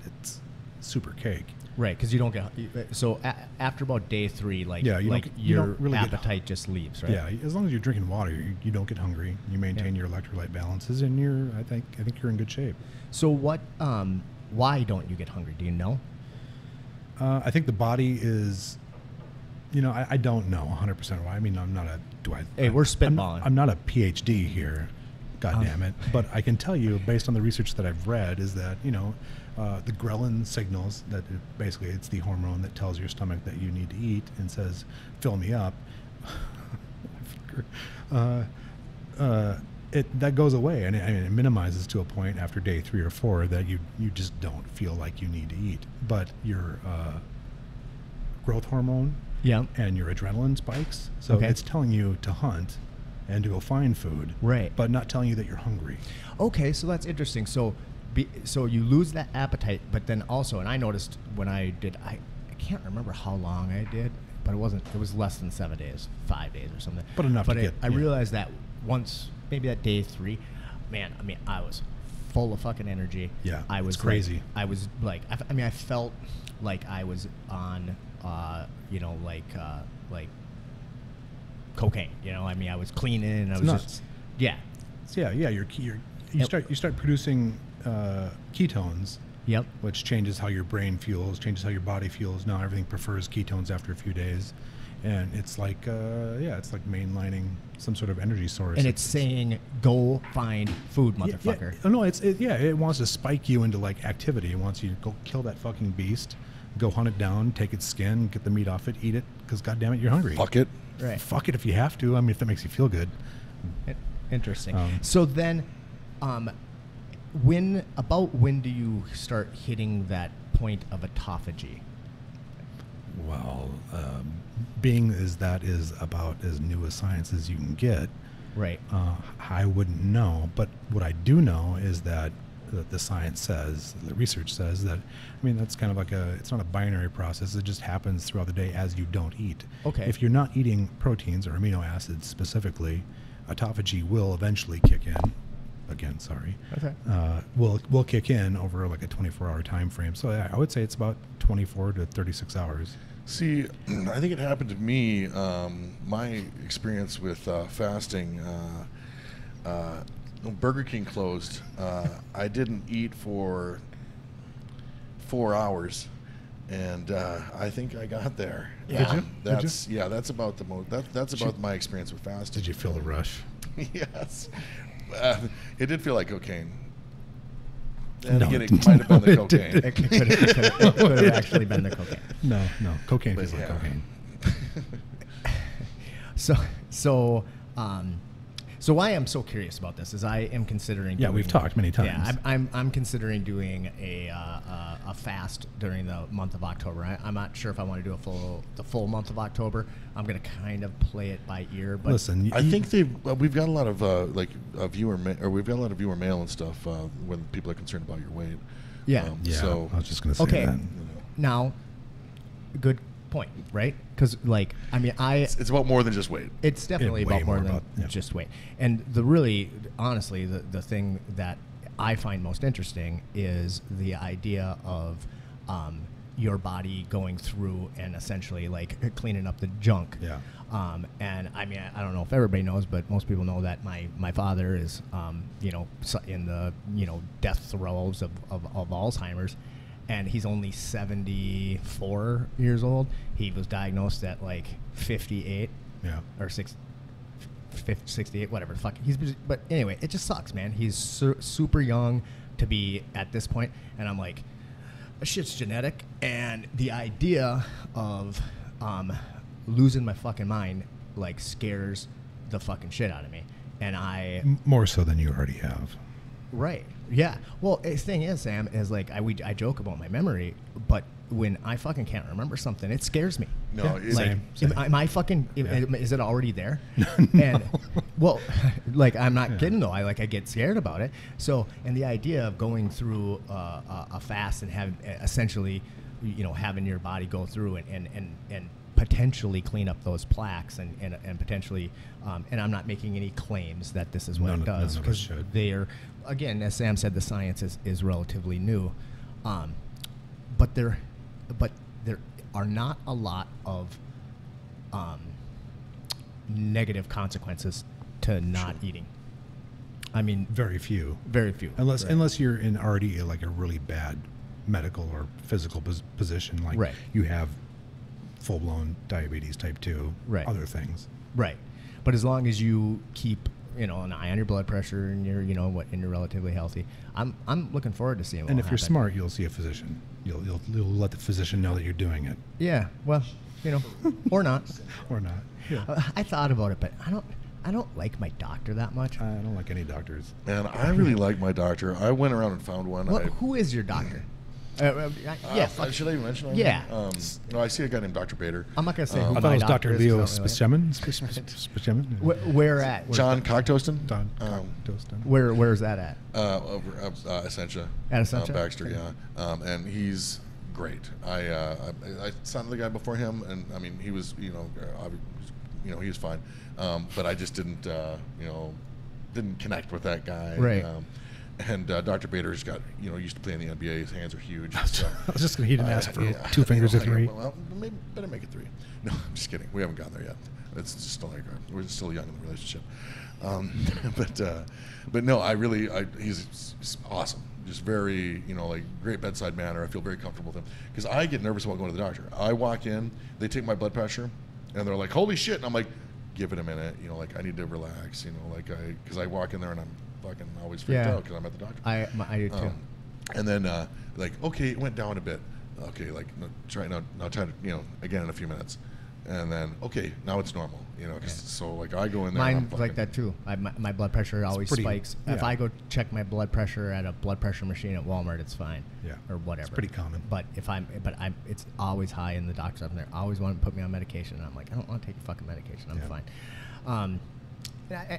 it's super cake. right, because you don't get so after about day 3, you your don't really get appetite just leaves, right? Yeah, as long as you're drinking water, you don't get hungry. You maintain your electrolyte balances, and I think you're in good shape. So what? Why don't you get hungry? Do you know? I think the body is, I don't know 100% why. I'm not a. Hey, we're spitballing. I'm not a PhD here, God damn it. But I can tell you, based on the research that I've read, is that the ghrelin signals that basically it's the hormone that tells your stomach that you need to eat and says, "Fill me up." That goes away, and it minimizes to a point after day 3 or 4 that you just don't feel like you need to eat. But your growth hormone Yeah. and your adrenaline spikes, so Okay. it's telling you to hunt and to go find food, Right. but not telling you that you're hungry. Okay, so that's interesting. So you lose that appetite, but then also, and I noticed when I did, I can't remember how long I did, but it was less than 7 days, 5 days or something. But enough to get, I yeah. realized that once, maybe that day 3, man, I was full of fucking energy. Yeah, I was it's crazy. I was I felt like I was on, cocaine. I was cleaning. I was nuts. just, yeah. So yeah, you start producing ketones, Yep. which changes how your brain fuels, changes how your body fuels. Now everything prefers ketones after a few days, and it's like mainlining some sort of energy source. And it's saying, go find food, motherfucker. Oh, no, it wants to spike you into activity. It wants you to go kill that fucking beast, go hunt it down, take its skin, get the meat off it, eat it, because goddamn it, you're hungry. Fuck it. Right. Fuck it if you have to. If that makes you feel good. Interesting. Um, So then, when do you start hitting that point of autophagy? Well, being as that is about as new a science as you can get, Right. I wouldn't know. But what I do know is that the science says, the research says that, that's kind of it's not a binary process. It just happens throughout the day as you don't eat. Okay. If you're not eating proteins or amino acids specifically, autophagy will eventually kick in. Again, sorry. Okay. Will kick in over a 24-hour time frame. So I would say it's about 24 to 36 hours. See, I think it happened to me. My experience with fasting, when Burger King closed, I didn't eat for 4 hours, and I think I got there. Yeah. That's that's about the most. That's about my experience with fasting. Did you feel the rush? Yes, it did feel like cocaine. And No, again, it might have been the cocaine. It could have actually been the cocaine. No, cocaine But is like yeah. cocaine. So why I'm so curious about this is I am considering. Yeah, doing, we've talked many times. Yeah, I'm considering doing a fast during the month of October. I'm not sure if I want to do the full month of October. I'm gonna kind of play it by ear. But Listen, I think we've got a lot of viewer mail and stuff when people are concerned about your weight. yeah. Yeah, So I was just going to say Okay. that. Now, good point, right? Because it's about more than just weight. It's definitely way about more more than about- yeah. just weight. And honestly, the thing that I find most interesting is the idea of your body going through and essentially like cleaning up the junk. Yeah. And I mean, I don't know if everybody knows, but most people know that my father is, in the, death throes of Alzheimer's. And he's only 74 years old. He was diagnosed at like 58 Yeah. or 68, whatever. Fuck. But anyway, it just sucks, man. He's super young to be at this point, and I'm like, shit's genetic. And the idea of losing my fucking mind like scares the fucking shit out of me. And More so than you already have. Right. Yeah. Well, the thing is, Sam, is like I joke about my memory, but when I fucking can't remember something, it scares me. No, Yeah, it's same. Am I fucking? Yeah. Is it already there? And well, like I'm not kidding though. I get scared about it. So, and the idea of going through a fast and essentially, having your body go through and potentially clean up those plaques and potentially, and I'm not making any claims that this is what it does, none of us because should. they are, again, as Sam said, the science is relatively new, but there are not a lot of negative consequences to not eating. I mean, Very few. very few. Unless Right. unless you're in already like a really bad medical or physical position, like Right. you have full-blown diabetes type 2, Right. other things. Right. But as long as you keep, an eye on your blood pressure and you're, and you're relatively healthy, I'm looking forward to seeing what And will if you're happen. smart, you'll see a physician. You'll let the physician know that you're doing it, Yeah. Well, or not. or not. Yeah. I thought about it, but I don't like my doctor that much. I don't like any doctors. And I really like my doctor. I went around and found one. Who is your doctor? Yeah. fuck. Should I even mention him? Yeah. No, I see a guy named Dr. Bader. I'm not gonna say I who thought my it was doctor Dr. is, Leo 'cause I don't really- Spichemin. Where at? Where's John that- Cocktoston. Don Um, Where's that at? Over Essentia. At Essentia? Baxter, Okay. yeah. And he's great. I signed the guy before him, and I mean, he was, he was fine. But I just didn't connect with that guy. Right. And Dr. Bader's got, used to play in the NBA. His hands are huge. So, I was just he didn't ask for yeah, 2 fingers or 3. Well, maybe better make it 3. No, I'm just kidding. We haven't gotten there yet. It's just still like we're still young in the relationship. But no, he's awesome. Just very, great bedside manner. I feel very comfortable with him because I get nervous about going to the doctor. I walk in, they take my blood pressure, and they're like, "Holy shit!" And I'm like, "Give it a minute." I need to relax. Because I walk in there and I'm fucking always freaked out because I'm at the doctor. I do too. And then okay, it went down a bit. Okay, try to, again in a few minutes. And then, okay, now it's normal, so I go in there. and I'm Mine's like that too. My blood pressure always pretty- spikes. If yeah. I go check my blood pressure at a blood pressure machine at Walmart, it's fine. Yeah. Or whatever. It's pretty common. But it's always high in the doctor's office. They always want to put me on medication, and I'm like, I don't want to take your fucking medication. I'm fine.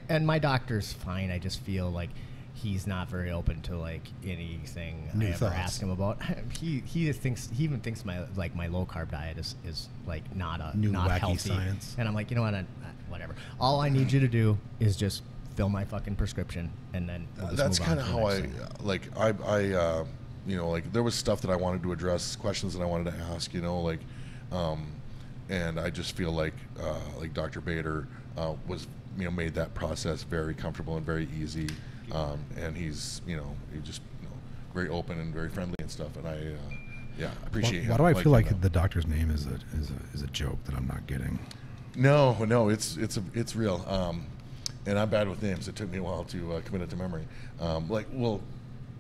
And my doctor's fine. I just feel like he's not very open to anything New I ever thoughts. ask him about. He even thinks my low carb diet is not New not wacky healthy. science. And I'm like, you know what? Whatever. All I need you to do is just fill my fucking prescription, and then we'll just that's move on kind of to the how next thing. there was stuff that I wanted to address, questions that I wanted to ask, and I just feel like Dr. Bader was, made that process very comfortable and very easy, and he's just very open and very friendly and stuff, and I appreciate. Why do I feel him, like though. the doctor's name is a joke that I'm not getting? No, it's real. And I'm bad with names. It took me a while to commit it to memory.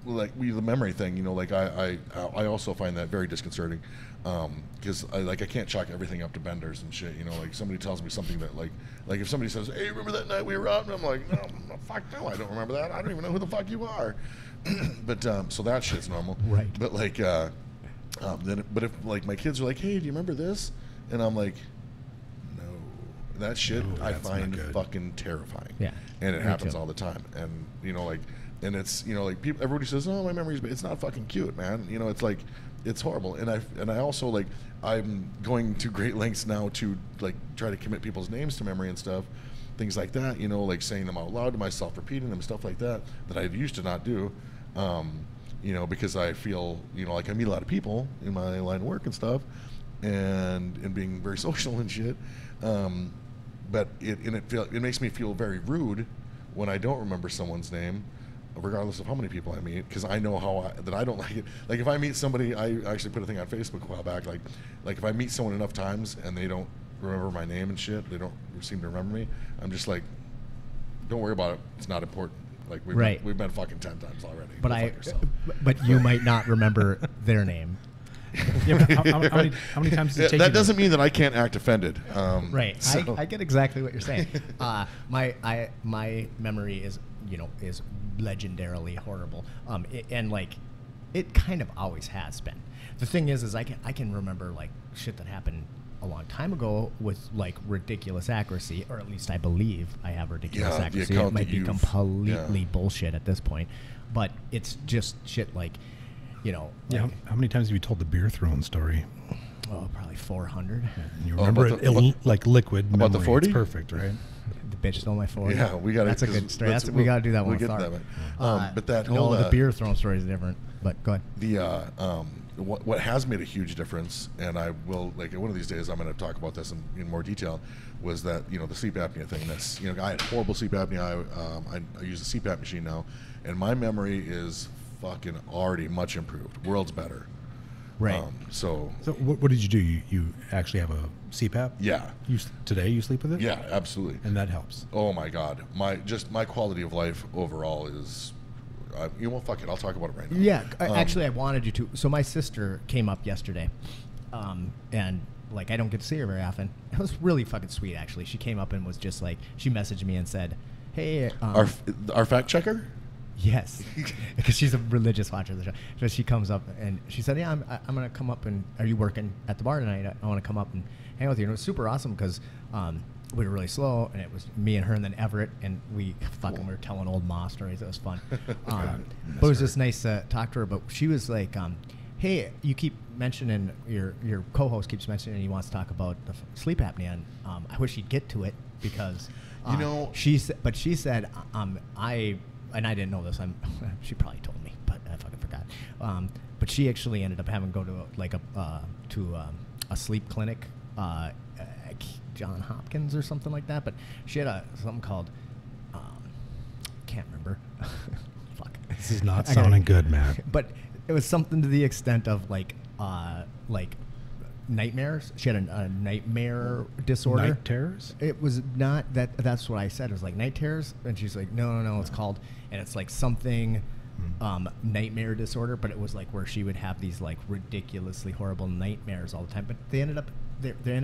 like the memory thing, you know, like I also find that very disconcerting, because I can't chalk everything up to benders and shit, you know, like somebody tells me something that like if somebody says, hey, remember that night we were out, and I'm like, no, fuck no, I don't remember that, I don't even know who the fuck you are. But so that shit's normal, Right. But like but if like my kids are like, hey, do you remember this, and I'm like, no, that shit No, I that's find not good. fucking terrifying. Yeah, And it me happens too. all the time, and you know, like, and it's, you know, like people, everybody says, oh, my memory's bad. It's not fucking cute, man. You know, it's like, it's horrible. And I also, like, I'm going to great lengths now to like try to commit people's names to memory and stuff, things like that, you know, like saying them out loud to myself, repeating them, stuff like that I used to not do, you know, because I feel, you know, like I meet a lot of people in my line of work and stuff, and being very social and shit, but it makes me feel very rude when I don't remember someone's name, regardless of how many people I meet, because I know that I don't like it. Like if I meet somebody, I actually put a thing on Facebook a while back, like if I meet someone enough times and they don't remember my name and shit, they don't seem to remember me, I'm just like, don't worry about it. It's not important. Like we've met fucking 10 times already. But Go fuck yourself. but you might not remember their name. Yeah, but how many times does it take That you doesn't mean that I can't act offended. Right. So. I get exactly what you're saying. My memory is legendarily horrible. And like it kind of always has been. The thing is I can remember like shit that happened a long time ago with like ridiculous accuracy, or at least I believe I have ridiculous Yeah, the accuracy. account It might that be you've- completely yeah. bullshit at this point, but it's just shit like, you know, Yeah, like, how many times have you told the beer throwing story? oh, probably 400. And you Oh, remember about it the- like liquid about the memory. 40? It's perfect, right? The bitch stole my 40. Yeah, we got. That's a good story. We got to do that one. We'll get with to Tharg. that. But that no, whole the beer throwing story is different. But go ahead. What has made a huge difference, and I will, like, one of these days I'm going to talk about this in more detail, was that, you know, the sleep apnea thing. That's, you know, I had horrible sleep apnea. I use a CPAP machine now, and my memory is fucking already much improved. World's better. Right. So what did you do? You actually have a CPAP? Yeah. Today you sleep with it? Yeah, absolutely. And that helps. Oh my God, my quality of life overall is, you know, fuck it, I'll talk about it right now. Yeah, actually, I wanted you to. So my sister came up yesterday, and like I don't get to see her very often. It was really fucking sweet, actually. She came up and was just like, she messaged me and said, "Hey, Our fact checker. yes," because she's a religious watcher of the show. So she comes up and she said, "Yeah, I'm gonna come up and are you working at the bar tonight? I want to come up and hang out with you." And it was super awesome because we were really slow, and it was me and her and then Everett, and we were telling old Ma stories. It was fun. But it was just nice to talk to her. But she was like, "Hey, you keep mentioning your co-host keeps mentioning he wants to talk about the sleep apnea, and I wish he'd get to it because You know- she said and I didn't know this. She probably told me, but I fucking forgot. But she actually ended up having to go to a sleep clinic, John Hopkins or something like that. But she had something called can't remember. Fuck. This is not sounding good, Matt. But it was something to the extent of like nightmares. She had a nightmare disorder. Night terrors? It was not that. That's what I said. It was like night terrors, and she's like, no. It's called, and it's like something nightmare disorder. But it was like where she would have these like ridiculously horrible nightmares all the time. But they ended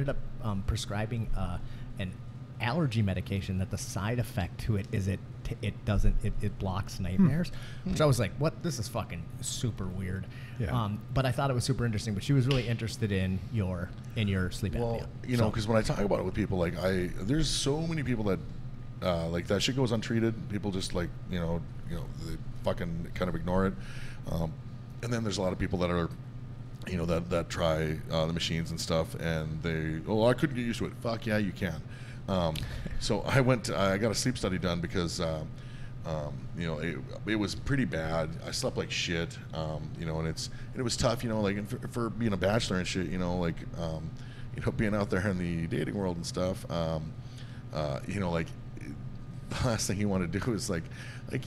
up prescribing an allergy medication that the side effect to it is it blocks nightmares. Which I was like, what? This is fucking super weird. Yeah. But I thought it was super interesting. But she was really interested in your sleep apnea. Well, you know, because when I talk about it with people, like there's so many people that like that shit goes untreated. People just like you know they fucking kind of ignore it. And then there's a lot of people that are, you know, that try the machines and stuff, and I couldn't get used to it. Fuck yeah, you can. So I got a sleep study done because, you know, it was pretty bad. I slept like shit, you know, and it was tough, you know, like for being a bachelor and shit, you know, like, you know, being out there in the dating world and stuff, you know, like the last thing you want to do is like,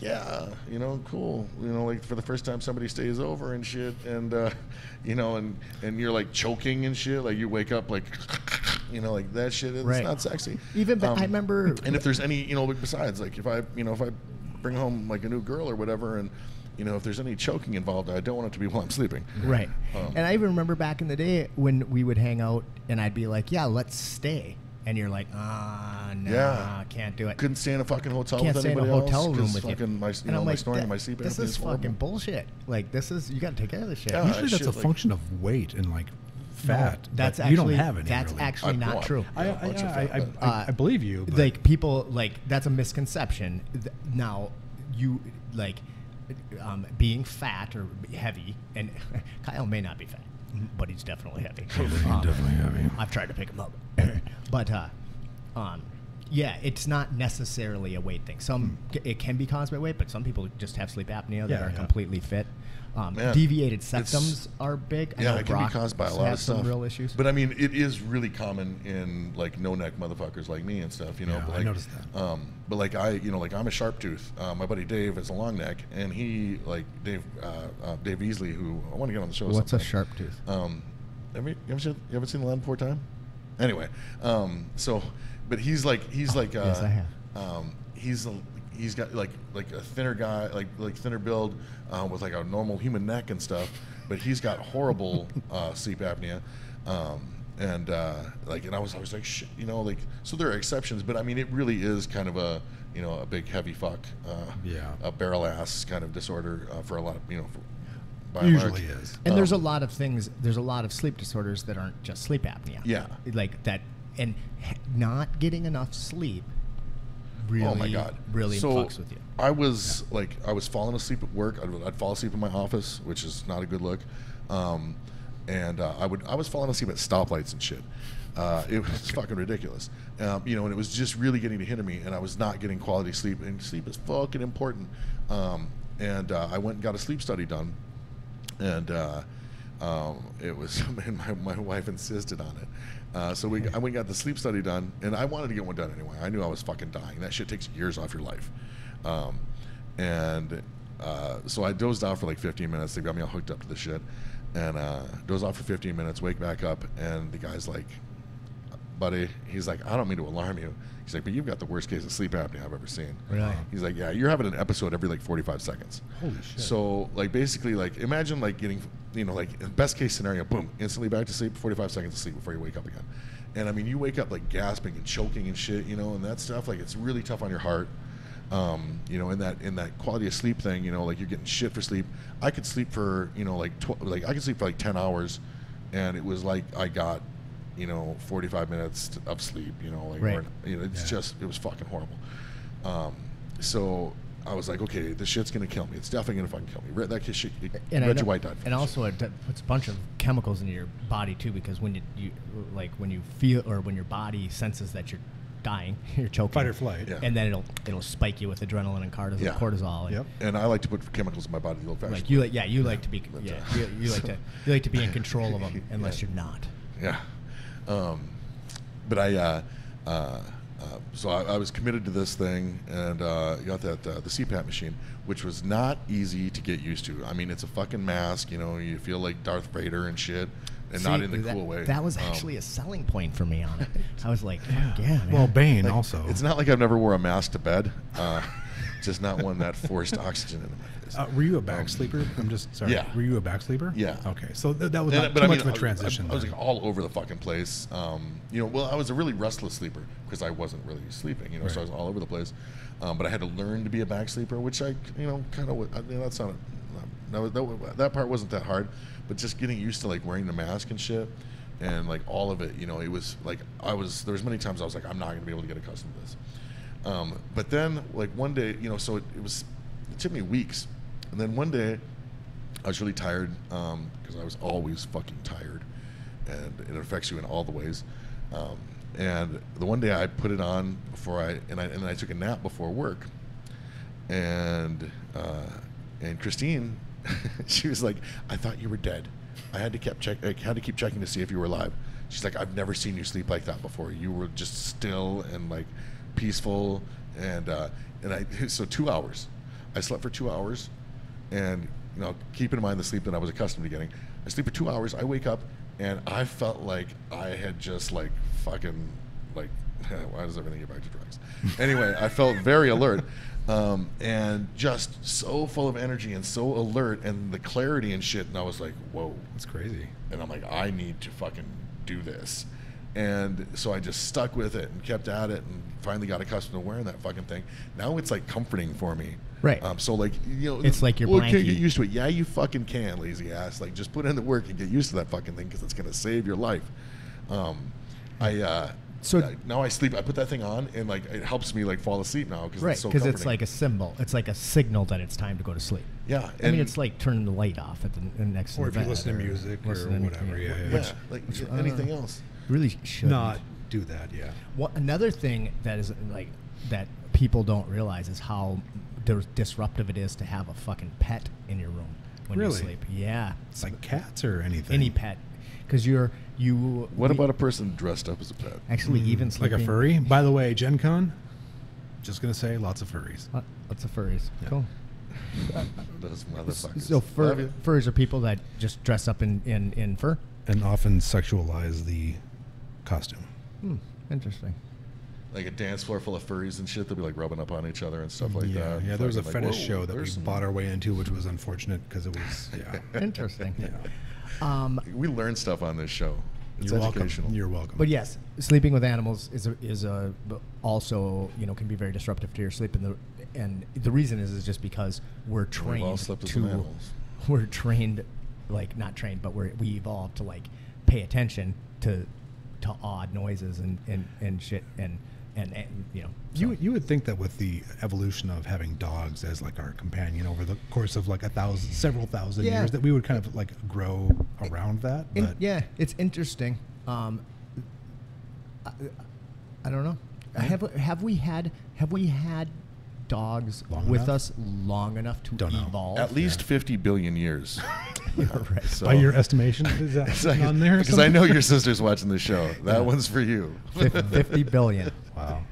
yeah, you know, cool, you know, like for the first time somebody stays over and shit, and you know, and you're like choking and shit, like you wake up like, you know, like that shit. It's Right. not sexy. Even I remember, And if there's any, you know, besides, like if I bring home like a new girl or whatever, and you know, if there's any choking involved, I don't want it to be while I'm sleeping. Right. And I even remember back in the day when we would hang out and I'd be like, yeah, let's stay. And you're like, no, can't do it. Couldn't stay in a fucking hotel Can't with stay in a anybody hotel else, room 'cause with you. fucking my, you And know, I'm my like, snoring and my sleep this apnea is horrible. fucking bullshit. Like, you got to take care of this shit. Yeah. Usually that's shit, a like- function of weight and like fat. That's but actually you don't have any. that's really. actually not Well, true. I- bunch of fat, but- I believe you. But Like people like that's a misconception. Now you like being fat or heavy, and Kyle may not be fat, but he's definitely heavy. definitely heavy. I've tried to pick him up, but yeah, it's not necessarily a weight thing. It can be caused by weight, but some people just have sleep apnea that Yeah, are yeah. completely fit. Man, Deviated it's- septums are big. I Yeah, know it can be Brock caused by a lot has of stuff. some real issues. But I mean, it is really common in like no neck motherfuckers like me and stuff, you know. Yeah, but I like, noticed that. But like I'm a sharp tooth. My buddy Dave is a long neck, and he like Dave Easley, who I want to get on the show. What's a sometime. sharp tooth? You ever seen The Land Before Time? Anyway, but he's like yes, I have. He's got like a thinner guy, like thinner build, with like a normal human neck and stuff, but he's got horrible sleep apnea, and I was always like, shit, you know, like, so there are exceptions, but I mean, it really is kind of a, you know, a big heavy fuck, a barrel ass kind of disorder for a lot of, you know, by and large. Usually is. And there's a lot of things. There's a lot of sleep disorders that aren't just sleep apnea. Yeah. Like that, and not getting enough sleep really, Oh my God! really so fucks with you. I was I was falling asleep at work. I'd fall asleep in my office, which is not a good look. And I was falling asleep at stoplights and shit. It was fucking ridiculous. You know, and it was just really getting to hinder me, and I was not getting quality sleep. And sleep is fucking important. And I went and got a sleep study done, and it was and my wife insisted on it. So I went and got the sleep study done, and I wanted to get one done anyway. I knew I was fucking dying. That shit takes years off your life. So I dozed off for like 15 minutes. They got me all hooked up to the shit, and dozed off for 15 minutes, wake back up, and the guy's like, buddy, he's like, I don't mean to alarm you. He's like, but you've got the worst case of sleep apnea I've ever seen. Really? He's like, yeah, you're having an episode every like 45 seconds. Holy shit. So like basically like imagine like getting, you know, like best case scenario, boom, instantly back to sleep, 45 seconds of sleep before you wake up again. And I mean, you wake up like gasping and choking and shit, you know, and that stuff, like it's really tough on your heart. You know, in that quality of sleep thing, you know, like you're getting shit for sleep. I could sleep for, you know, like I could sleep for like 10 hours, and it was like I got, you know, 45 minutes of sleep, you know, like, Right. or, you know, it's just, it was fucking horrible. So I was like, okay, this shit's gonna kill me. It's definitely gonna fucking kill me. That shit, And Reggie White died. And also, it puts a bunch of chemicals into your body too, because when when you feel or when your body senses that you're dying, you're choking, Fight or flight. Yeah. and then it'll spike you with adrenaline and Yeah. cortisol. And Yep. And I like to put chemicals in my body the old-fashioned Like way. you like to be But, you like to be in control of them unless you're not. Yeah. But so I was committed to this thing, and got the CPAP machine, which was not easy to get used to. I mean, it's a fucking mask, you know, you feel like Darth Vader and shit, and not in the cool way. That was actually a selling point for me on it. I was like, yeah, man. Well, Bane Like, also. It's not like I've never wore a mask to bed, just not one that forced oxygen into my face. Were you a back sleeper? I'm just sorry. Yeah. Were you a back sleeper? Yeah. Okay. So that was And- not but too I mean, much of a transition. I was then. like all over the fucking place. You know, well, I was a really restless sleeper because I wasn't really sleeping. You know, so I was all over the place. But I had to learn to be a back sleeper, which I, you know, kind of. I mean, that's not. That part wasn't that hard, but just getting used to like wearing the mask and shit, and like all of it. You know, it was like there was many times I was like, I'm not going to be able to get accustomed to this. But then like one day, you know, so it took me weeks, and then one day I was really tired because I was always fucking tired, and it affects you in all the ways. And the one day I put it on before and then I took a nap before work, and Christine, she was like, I thought you were dead. I had to keep checking to see if you were alive. She's like, I've never seen you sleep like that before. You were just still and like peaceful, and so 2 hours. I slept for 2 hours, and you know, keep in mind the sleep that I was accustomed to getting. I sleep for 2 hours. I wake up, and I felt like I had just like fucking like why does everything get back to drugs? Anyway, I felt very alert. And just so full of energy and so alert and the clarity and shit. And I was like, whoa. That's crazy. And I'm like, I need to fucking do this. And so I just stuck with it and kept at it and finally got accustomed to wearing that fucking thing. Now it's like comforting for me. Right. So like, you know, It's like your well, can blankie. you get used to it? Yeah, you fucking can, lazy ass. Like, just put in the work and get used to that fucking thing because it's gonna save your life. Now I sleep. I put that thing on and like it helps me like fall asleep now because Right, it's so because comforting. it's like a symbol. It's like a signal that it's time to go to sleep. Yeah, I mean, it's like turning the light off at the next. Or if you bed listen to music or listen to whatever, anything. yeah. yeah, like anything else. Really should Not do that, yeah. Another thing that is like that people don't realize is how disruptive it is to have a fucking pet in your room when Really? you sleep. Yeah, It's like cats or anything. any pet, because What about a person dressed up as a pet? actually even like sleeping a furry? By the way, Gen Con, just going to say lots of furries. Lots of furries. Yeah. Cool. Those motherfuckers. So Love you. furries are people that just dress up in fur. And often sexualize the costume. Interesting. Like a dance floor full of furries and shit. They'll be like rubbing up on each other and stuff like yeah, that. yeah. There was a Fucking fetish like, show whoa, that we there's some- bought our way into, which was unfortunate because it was, yeah. Interesting. yeah. We learn stuff on this show. It's You're educational. welcome. You're welcome. But yes, sleeping with animals is also can be very disruptive to your sleep, and the reason is just because we're trained all slept with some to animals. we're trained, like not trained, but we evolved to like pay attention to odd noises and shit and you know. You would think that with the evolution of having dogs as like our companion over the course of like several thousand Yeah. years, that we would kind of like grow around that. But Yeah, it's interesting. I don't know. Have we had dogs Long with enough? us long enough to Don't know. evolve? At least 50 billion years. Right. So, by your estimation, is that it's like- on there? or because I know something? your sister's watching the show. That one's for you. 50 billion. Wow.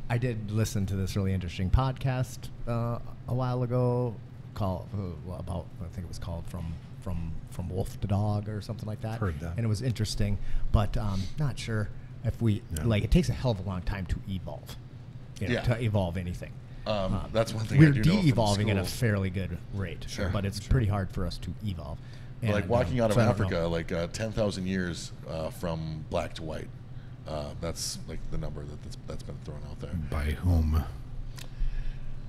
I did listen to this really interesting podcast a while ago called about, I think it was called from Wolf to Dog or something like that. Heard that. And it was interesting, but not sure if we like. It takes a hell of a long time to evolve. Yeah. To evolve anything. That's one thing I We're do know from de-evolving at a school. fairly good rate, Sure. but it's pretty hard for us to evolve. But like And, walking out of so I don't know. Africa, like 10,000 years from black to white. That's like the number that's been thrown out there. By whom?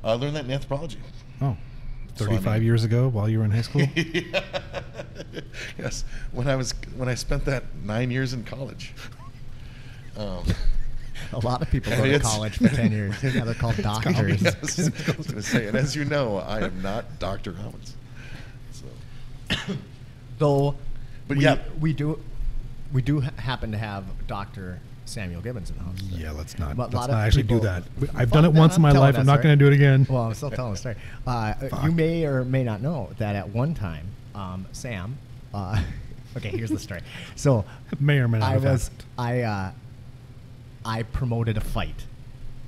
I learned that in anthropology. Oh, So, I 35 mean- years ago while you were in high school? Yes, when I spent that 9 years in college. A lot of people And go to it's- college for 10 years. Yeah, they're called doctors. Yes, I was going to say, and as you know, I am not Dr. Robbins. So, Though, But we, yeah. we do happen to have Dr. Samuel Gibbons in the house. today. Yeah, let's not. But a Let's lot not of actually do people- that. I've Fuck done it that, once in I'm my telling life. that I'm not story. going to do it again. Well, I'm still telling the story. You may or may not know that at one time, Sam. Okay, here's the story. So May or may not have happened. I promoted a fight,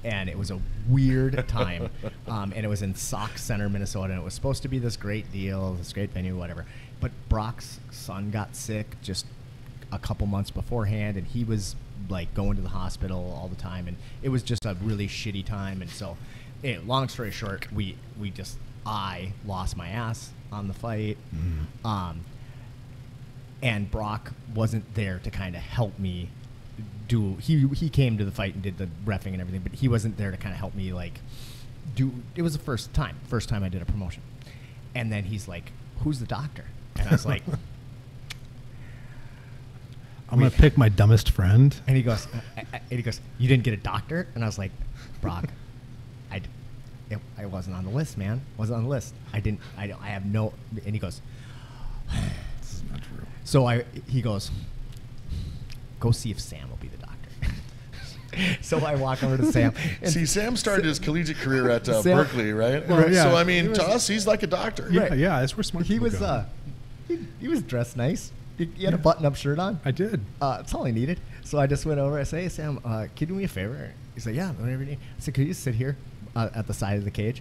and it was a weird time, and it was in Sauk Center, Minnesota, and it was supposed to be this great deal, this great venue, whatever. But Brock's son got sick just a couple months beforehand, and he was like going to the hospital all the time, and it was just a really shitty time. And so, long story short, I lost my ass on the fight. And Brock wasn't there to kind of help me do. He came to the fight and did the reffing and everything, but he wasn't there to kind of help me like do. It was the first time I did a promotion, and then he's like, "Who's the doctor?" And I was like, I'm going to pick my dumbest friend. and he goes, "You didn't get a doctor?" And I was like, "Brock, I wasn't on the list, man. Wasn't on the list. I have no." And he goes, This is not true. So he goes, "Go see if Sam will be the doctor." So I walk over to Sam. And see, Sam started his collegiate career at Sam- Berkeley, right? Well, yeah. So I mean, He was- to us, he's like a doctor. Yeah, Right. yeah, that's where smart he people was go. he was dressed nice. He had a button-up shirt on. I did. That's all I needed. So I just went over. I said, "Hey Sam, can you do me a favor?" He's like, "Yeah, whatever you need." I said, "Could you sit here at the side of the cage,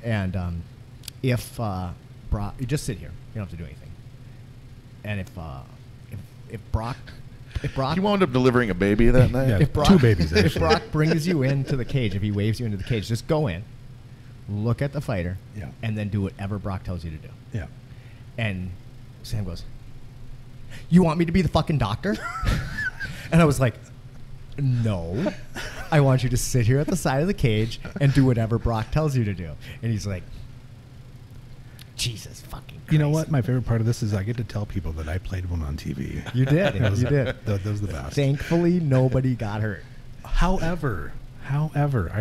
and if Brock, you just sit here. You don't have to do anything. And if Brock if Brock He wound up delivering a baby that night. Yeah, if Brock, two babies, if actually. Brock brings you into the cage, if he waves you into the cage, just go in, look at the fighter, Yeah. and then do whatever Brock tells you to do. Yeah. And Sam goes, "You want me to be the fucking doctor?" And I was like, "No, I want you to sit here at the side of the cage and do whatever Brock tells you to do." And he's like, "Jesus fucking Christ." You know what? My favorite part of this is I get to tell people that I played one on TV. You did. That was, You did. That was the best. Thankfully, nobody got hurt. However, I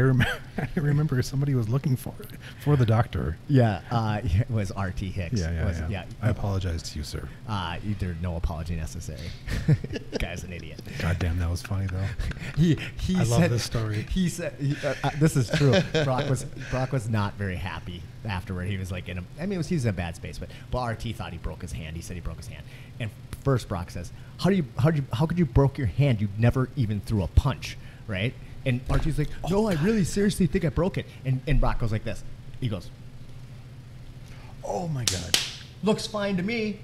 remember somebody was looking for the doctor. Yeah, it was R.T. Hicks. Yeah. I apologize to you, sir. There's no apology necessary. Guy's an idiot. God damn, that was funny though. He I said, love this story. He said, "This is true." Brock was not very happy afterward. He was like he was in a bad space. But RT thought he broke his hand. He said he broke his hand. And first Brock says, "How could you broke your hand? You never even threw a punch, right?" And RT's like, "No, I really seriously think I broke it." And Brock goes like this. He goes, Oh my God. "Looks fine to me."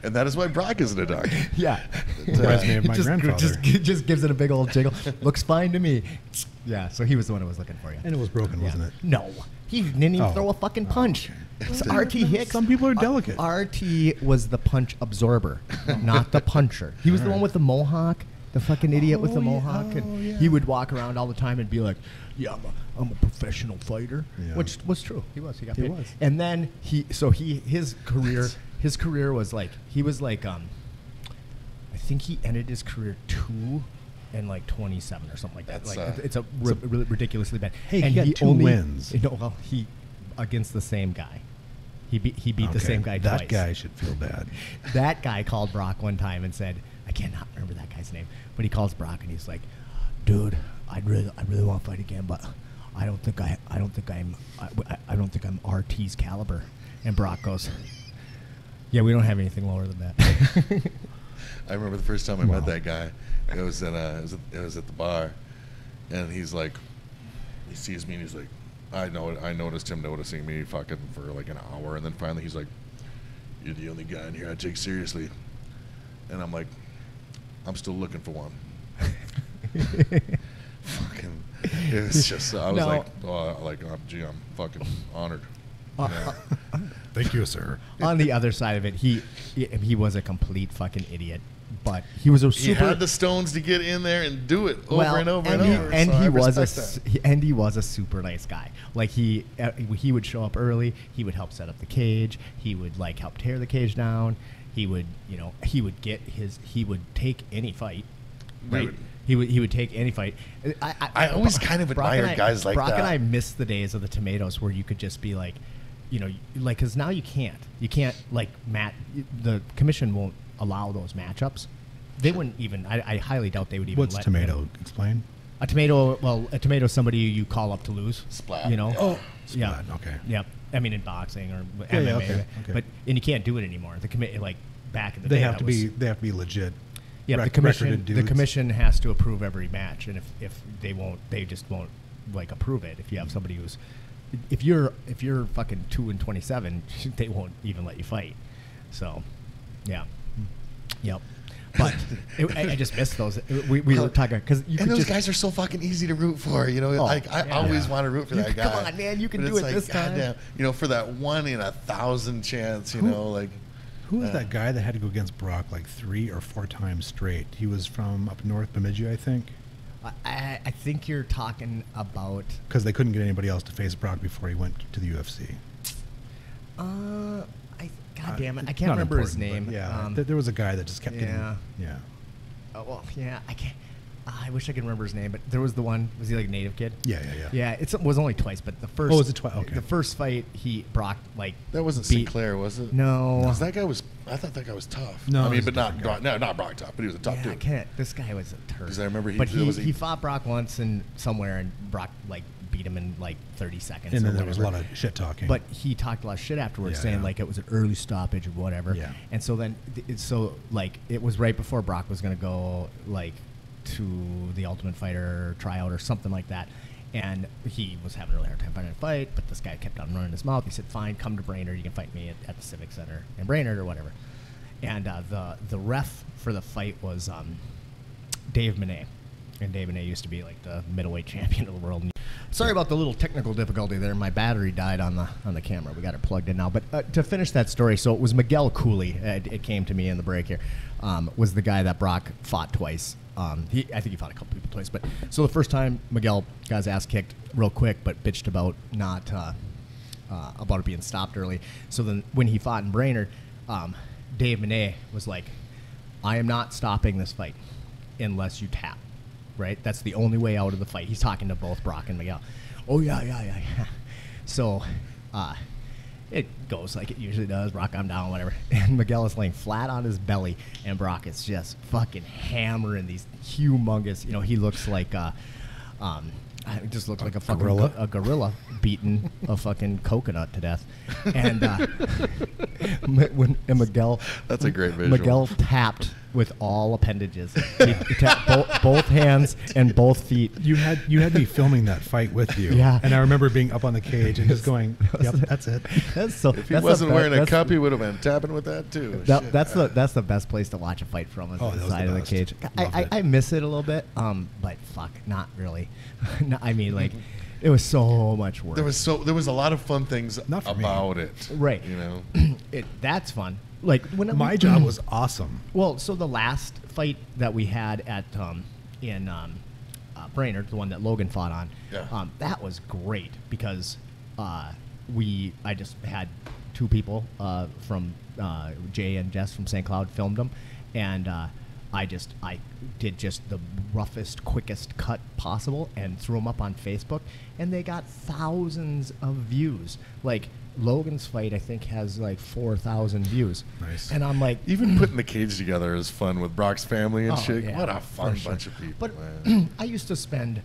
And that is why Brock isn't a doctor. Yeah. Reminds me of my grandfather. Just gives it a big old jiggle. Looks fine to me. Yeah, so he was the one who was looking for you. And it was broken, Yeah. wasn't it? No. He didn't even Oh. throw a fucking punch. okay. So RT Hicks. Some people are delicate. RT was the punch absorber, not the puncher. He was the one with the mohawk, the fucking idiot with the Oh, yeah. mohawk. And Oh, yeah. he would walk around all the time and be like, "Yeah, I'm a professional fighter," Yeah. which was true. He was. He got He paid. was. And then his career was like, he was like, I think he ended his career 2 and like 27 or something like that. That's, Like it's a ridiculously bad. Hey, and he got 2 wins. You know, well, he against the same guy. He beat the Okay, same guy That twice. guy should feel bad. That guy called Brock one time and said, I cannot remember that guy's name, but he calls Brock and he's like, "Dude, I really want to fight again, but I don't think I'm RT's caliber." And Brock goes, "Yeah, we don't have anything lower than that." I remember the first time I Wow. met that guy. It was at the bar, and he's like, he sees me and he's like, I noticed him noticing me fucking for like an hour, and then finally he's like, "You're the only guy in here I take seriously," and I'm like, "I'm still looking for one." Fucking, it was just I was No. I'm fucking honored. Thank you, sir. On the other side of it, he was a complete fucking idiot, but he was a He super. had the stones to get in there and do it over well, and over and and he, over. and so he I was respect that. and he was a super nice guy. Like he would show up early. He would help set up the cage. He would like help tear the cage down. He would he would take any fight. Right. Dude. He would take any fight. I always kind of Brock admired guys like Brock that. and I miss the days of the tomatoes where you could just be like, like, because now you can't like the commission won't allow those matchups. They wouldn't even. I highly doubt they would even. What's let tomato? Explain. A tomato. Well, a tomato is somebody you call up to lose. Splat. You know. Oh, yeah. splat, okay. Yeah. I mean, in boxing or Yeah, MMA, yeah, okay, okay. but you can't do it anymore. The committee, like back in the They day, have that to was- be legit. Yeah, the recorded the dudes. commission has to approve every match, and if they just won't like approve it. If you have somebody who's, if you're fucking 2-27, they won't even let you fight. So, yeah, yep. But I just missed those. We were talking because you And could those just, guys are so fucking easy to root for, I yeah. always want to root for that guy. Come on, man, you can But do it's it like, this time. goddamn, for that 1 in 1,000 chance, Who was that guy that had to go against Brock like 3 or 4 times straight? He was from up north, Bemidji, I think. I think you're talking about. Because they couldn't get anybody else to face Brock before he went to the UFC. God damn it, I It's can't not remember his important, name. but Yeah, there was a guy that just kept yeah. getting. Yeah. Oh, well, yeah, I can't. I wish I could remember his name, but there was the one. Was he like a native kid? Yeah. Yeah, it was only twice, but the first. Oh, was it twice? Okay. The first fight, Brock like. That wasn't beat- Sinclair, was it? No. 'Cause that guy was. I thought that guy was tough. No, I he mean, was but a not different Brock. guy. No, not Brock tough, but he was a tough Yeah, I dude. can't. This guy was a turd. 'Cause I remember but was he fought Brock once and somewhere, and Brock like beat him in like 30 seconds. And or then there was a lot whatever. of shit talking. But he talked a lot of shit afterwards, Yeah, saying yeah. like it was an early stoppage or whatever. Yeah. And so then, it was right before Brock was gonna go like to the Ultimate Fighter tryout or something like that. And he was having a really hard time finding a fight, but this guy kept on running his mouth. He said, "Fine, come to Brainerd. You can fight me at the Civic Center in Brainerd or whatever." and the ref for the fight was Dave Monet, and Dave Monet used to be like the middleweight champion of the world. Sorry about the little technical difficulty there. My battery died on the camera. We got it plugged in now. But to finish that story, so it was Miguel Cooley. It came to me in the break here. Was the guy that Brock fought twice. I think he fought a couple people twice. But so the first time Miguel got his ass kicked real quick, but bitched about about it being stopped early. So then when he fought in Brainerd, Dave Monet was like, "I am not stopping this fight unless you tap." Right? That's the only way out of the fight. He's talking to both Brock and Miguel. Oh, yeah. So it goes like it usually does. Brock, I'm down, whatever. And Miguel is laying flat on his belly, and Brock is just fucking hammering these humongous, he looks like, it just looks like a fucking gorilla? A gorilla beating a fucking coconut to death. And and Miguel... That's a great visual. Miguel tapped with all appendages. He tapped both hands and both feet. You had me filming that fight with you. Yeah. And I remember being up on the cage and just going, "Yep, that's it." If he wasn't wearing a cup, he would have been tapping with that too. That's the best place to watch a fight from is the side of the cage. I miss it a little bit, but fuck, not really. No, I mean, like, it was so much work. There was a lot of fun things Not for me. about it. Right. That's fun. Like when My job was awesome. Well, so the last fight that we had at in Brainerd, the one that Logan fought on, that was great because I just had two people from Jay and Jess from St. Cloud filmed them, and I did just the roughest, quickest cut possible and threw them up on Facebook, and they got thousands of views. Like Logan's fight, I think, has like 4,000 views. Nice. And I'm like, Even putting the cage together is fun with Brock's family and Oh, shit. yeah, What a for fun sure. bunch of people. But man. I used to spend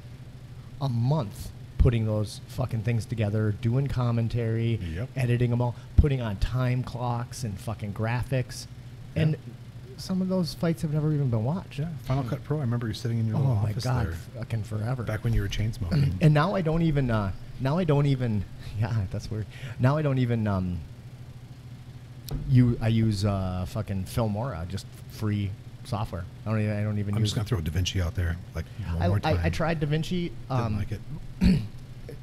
a month putting those fucking things together, doing commentary, Yep. editing them all, putting on time clocks and fucking graphics. And some of those fights have never even been watched. Yeah, Final Cut Pro. I remember you sitting in your Oh little my office God, there fucking forever. back when you were chain smoking. And now I don't even, yeah, that's weird. Now I don't even, I use fucking Filmora, just free software. I don't even I'm use just gonna throw DaVinci out there like one more time. I tried DaVinci. Didn't like it.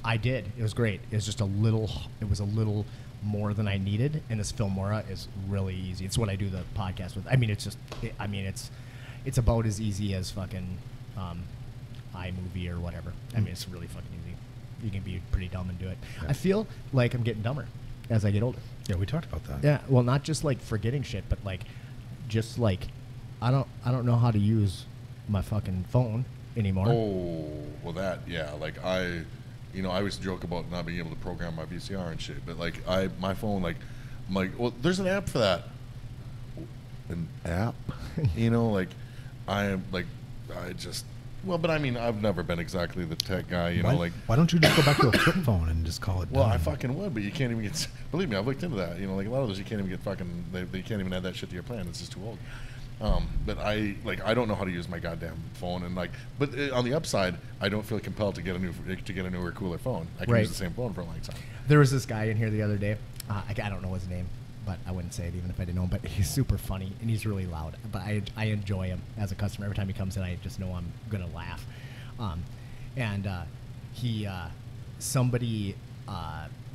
I did. It was great. It was just a little more than I needed, and this Filmora is really easy. It's what I do the podcast with. I mean, it's about as easy as fucking iMovie or whatever. I mean, it's really fucking easy. You can be pretty dumb and do it. Yeah. I feel like I'm getting dumber as I get older. Yeah, we talked about that. Yeah, well, not just like forgetting shit, but like, just like, I don't know how to use my fucking phone anymore. Oh, well, like I always joke about not being able to program my VCR and shit, but like my phone, like, I'm like, well, there's an app for that. An app? But I mean, I've never been exactly the tech guy, Why don't you just go back to a flip phone and just call it Well, done? I fucking would, but you can't even get. Believe me, I've looked into that. Like a lot of those, you can't even get fucking. They can't even add that shit to your plan. It's just too old. But I don't know how to use my goddamn phone, and but on the upside, I don't feel compelled to get a newer, cooler phone. I can Right. use the same phone for a long time. There was this guy in here the other day. I don't know his name, but I wouldn't say it even if I didn't know him. But he's super funny and he's really loud. But I enjoy him as a customer. Every time he comes in, I just know I'm gonna laugh. Somebody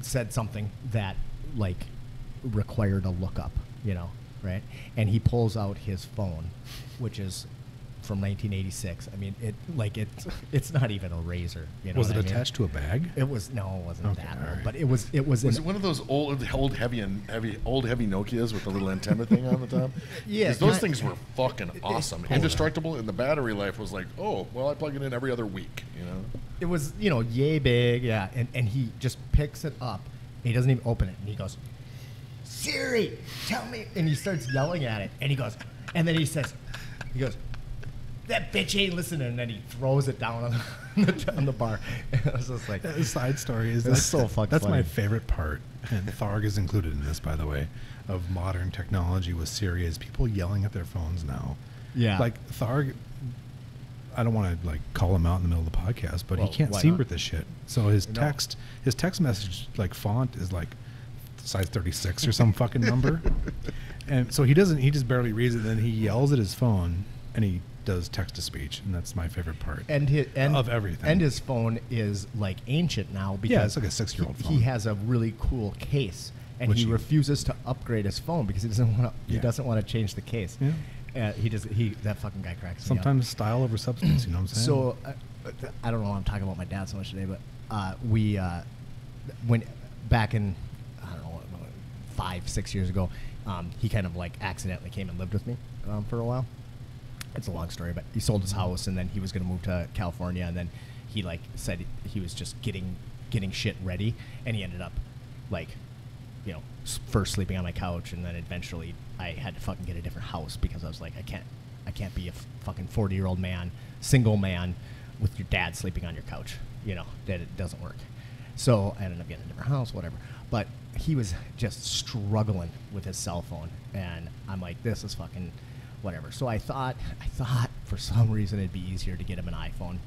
said something that like required a lookup, right? And he pulls out his phone, which is from 1986. I mean, it's not even a razor. Was it what I mean? attached to a bag? It was no, it wasn't Okay, that all old, right. but it was. Was it one of those old heavy Nokias with the little antenna thing on the top? Yeah, 'Cause those kind- things were fucking awesome, indestructible, and the battery life was like, oh, well, I plug it in every other week. It was, yay big, yeah. And he just picks it up. He doesn't even open it, and he goes, "Siri, tell me," and he starts yelling at it, and he goes, and then he goes, "That bitch ain't listening," and then he throws it down on the bar. And I was just like, The side story is It's so fucking That's funny. my favorite part, and Tharg is included in this, by the way, of modern technology with Siri is people yelling at their phones now. Yeah. Like Tharg, I don't want to call him out in the middle of the podcast, but Well, he can't why see not? with this shit. So his No. text message font is size 36 or some fucking number. And so he just barely reads it, and then he yells at his phone, and he does text-to-speech, and that's my favorite part of everything. And his phone is like ancient now because it's like a 6-year-old phone. He has a really cool case, and he refuses to upgrade his phone because he doesn't want to. He doesn't want to change the case. Yeah. That fucking guy cracks me up. Sometimes style over substance. You know what I'm saying? So I don't know why I'm talking about my dad so much today, but we when back in I don't know 5-6 years ago, he kind of like accidentally came and lived with me for a while. It's a long story, but he sold his house and then he was going to move to California, and then he like said he was just getting shit ready, and he ended up like, you know, first sleeping on my couch, and then eventually I had to fucking get a different house because I was like, I can't be a fucking 40-year-old man, single man, with your dad sleeping on your couch. You know, that it doesn't work. So I ended up getting a different house, whatever. But he was just struggling with his cell phone, and I'm like, this is fucking whatever. So I thought for some reason it'd be easier to get him an iPhone.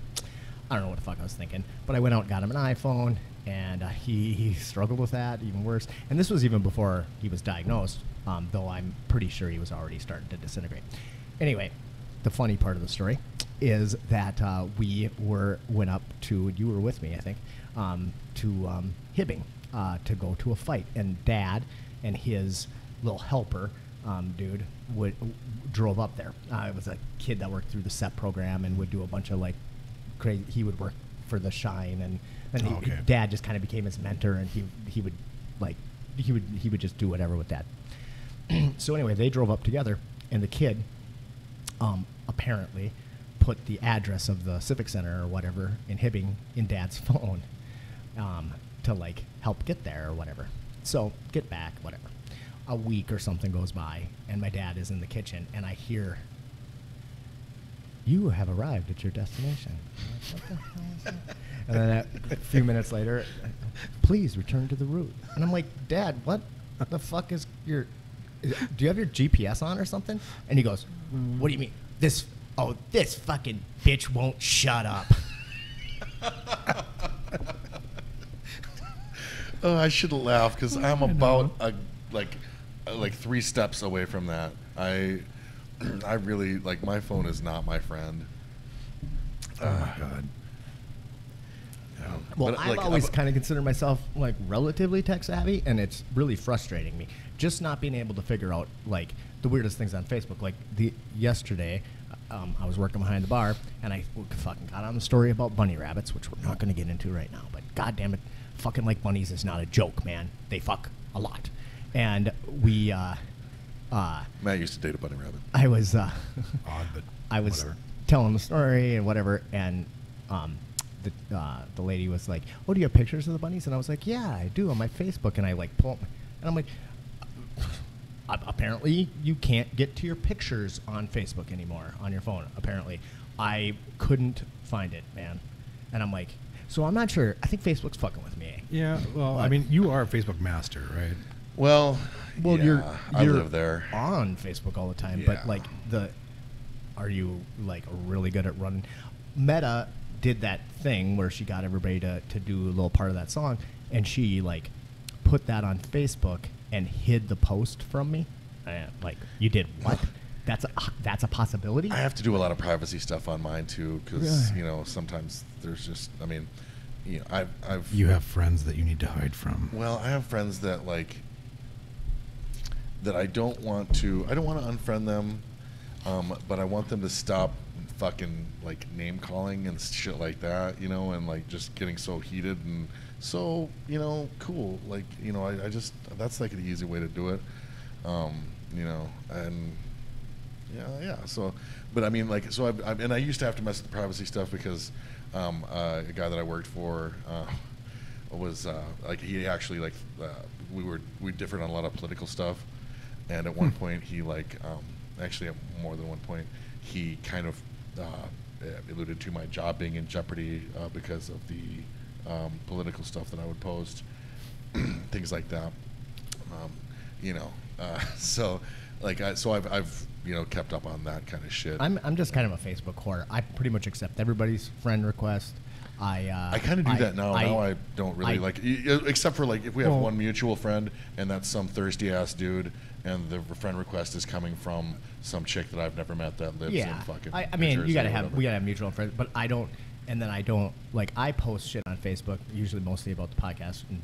I don't know what the fuck I was thinking, but I went out and got him an iPhone, and he struggled with that even worse. And this was even before he was diagnosed, though I'm pretty sure he was already starting to disintegrate. Anyway, the funny part of the story is that we went up to, you were with me, I think, to Hibbing to go to a fight, and Dad and his little helper dude drove up there. It was a kid that worked through the SEP program and would do a bunch of like crazy. He would work for the Shine, and then Dad just kind of became his mentor, and he would just do whatever with Dad. So anyway, they drove up together, and the kid apparently put the address of the Civic Center or whatever in Hibbing in Dad's phone to like help get there or whatever. So get back, whatever. A week or something goes by, and my dad is in the kitchen, and I hear, "You have arrived at your destination." What the hell is that? And then a few minutes later, "Please return to the route." And I'm like, "Dad, what the fuck is your? Do you have your GPS on or something?" And he goes, "What do you mean? This fucking bitch won't shut up." Oh, I should laugh because I'm about like 3 steps away from that. I really like, my phone is not my friend. Oh my god. Yeah. Well, But, I've like, always kind of considered myself like relatively tech savvy, and it's really frustrating me just not being able to figure out like the weirdest things on Facebook. Like yesterday, I was working behind the bar, and I fucking got on the story about bunny rabbits, which we're not going to get into right now. But goddamn it, fucking like bunnies is not a joke, man. They fuck a lot, and we. Matt used to date a bunny rabbit. I was. Odd, but I was whatever. telling the story and whatever, and the lady was like, "Oh, do you have pictures of the bunnies?" And I was like, "Yeah, I do on my Facebook." And I like pull up, and I'm like, apparently you can't get to your pictures on Facebook anymore on your phone. Apparently, I couldn't find it, man. And I'm like, so I'm not sure. I think Facebook's fucking with me. Yeah, well, I mean, you are a Facebook master, right? Well, Yeah, I you're live there. on Facebook all the time, Yeah. but like are you like really good at running? Meta did that thing where she got everybody to do a little part of that song, and she like put that on Facebook and hid the post from me. Like, you did what? That's a possibility. I have to do a lot of privacy stuff on mine too, because Really? sometimes there's just, I mean, I've You have friends that you need to hide from. Well, I have friends that that I don't want to unfriend them, but I want them to stop fucking like name calling and shit like that, and like just getting so heated and so cool, like I just, that's like the easy way to do it, and yeah. So, but I mean, like, so and I used to have to mess with the privacy stuff because a guy that I worked for was like, he actually like we differed on a lot of political stuff, and at one point he actually at more than one point he kind of alluded to my job being in jeopardy because of the political stuff that I would post, things like that, so like I've kept up on that kind of shit. I'm just kind of a Facebook whore. I pretty much accept everybody's friend request. I kind of do that now. Now I don't really except for like if we have one mutual friend and that's some thirsty ass dude, and the friend request is coming from some chick that I've never met that lives in fucking. I mean, Jersey we gotta or have mutual friends, but I don't. And then I don't like I post shit on Facebook, usually mostly about the podcast and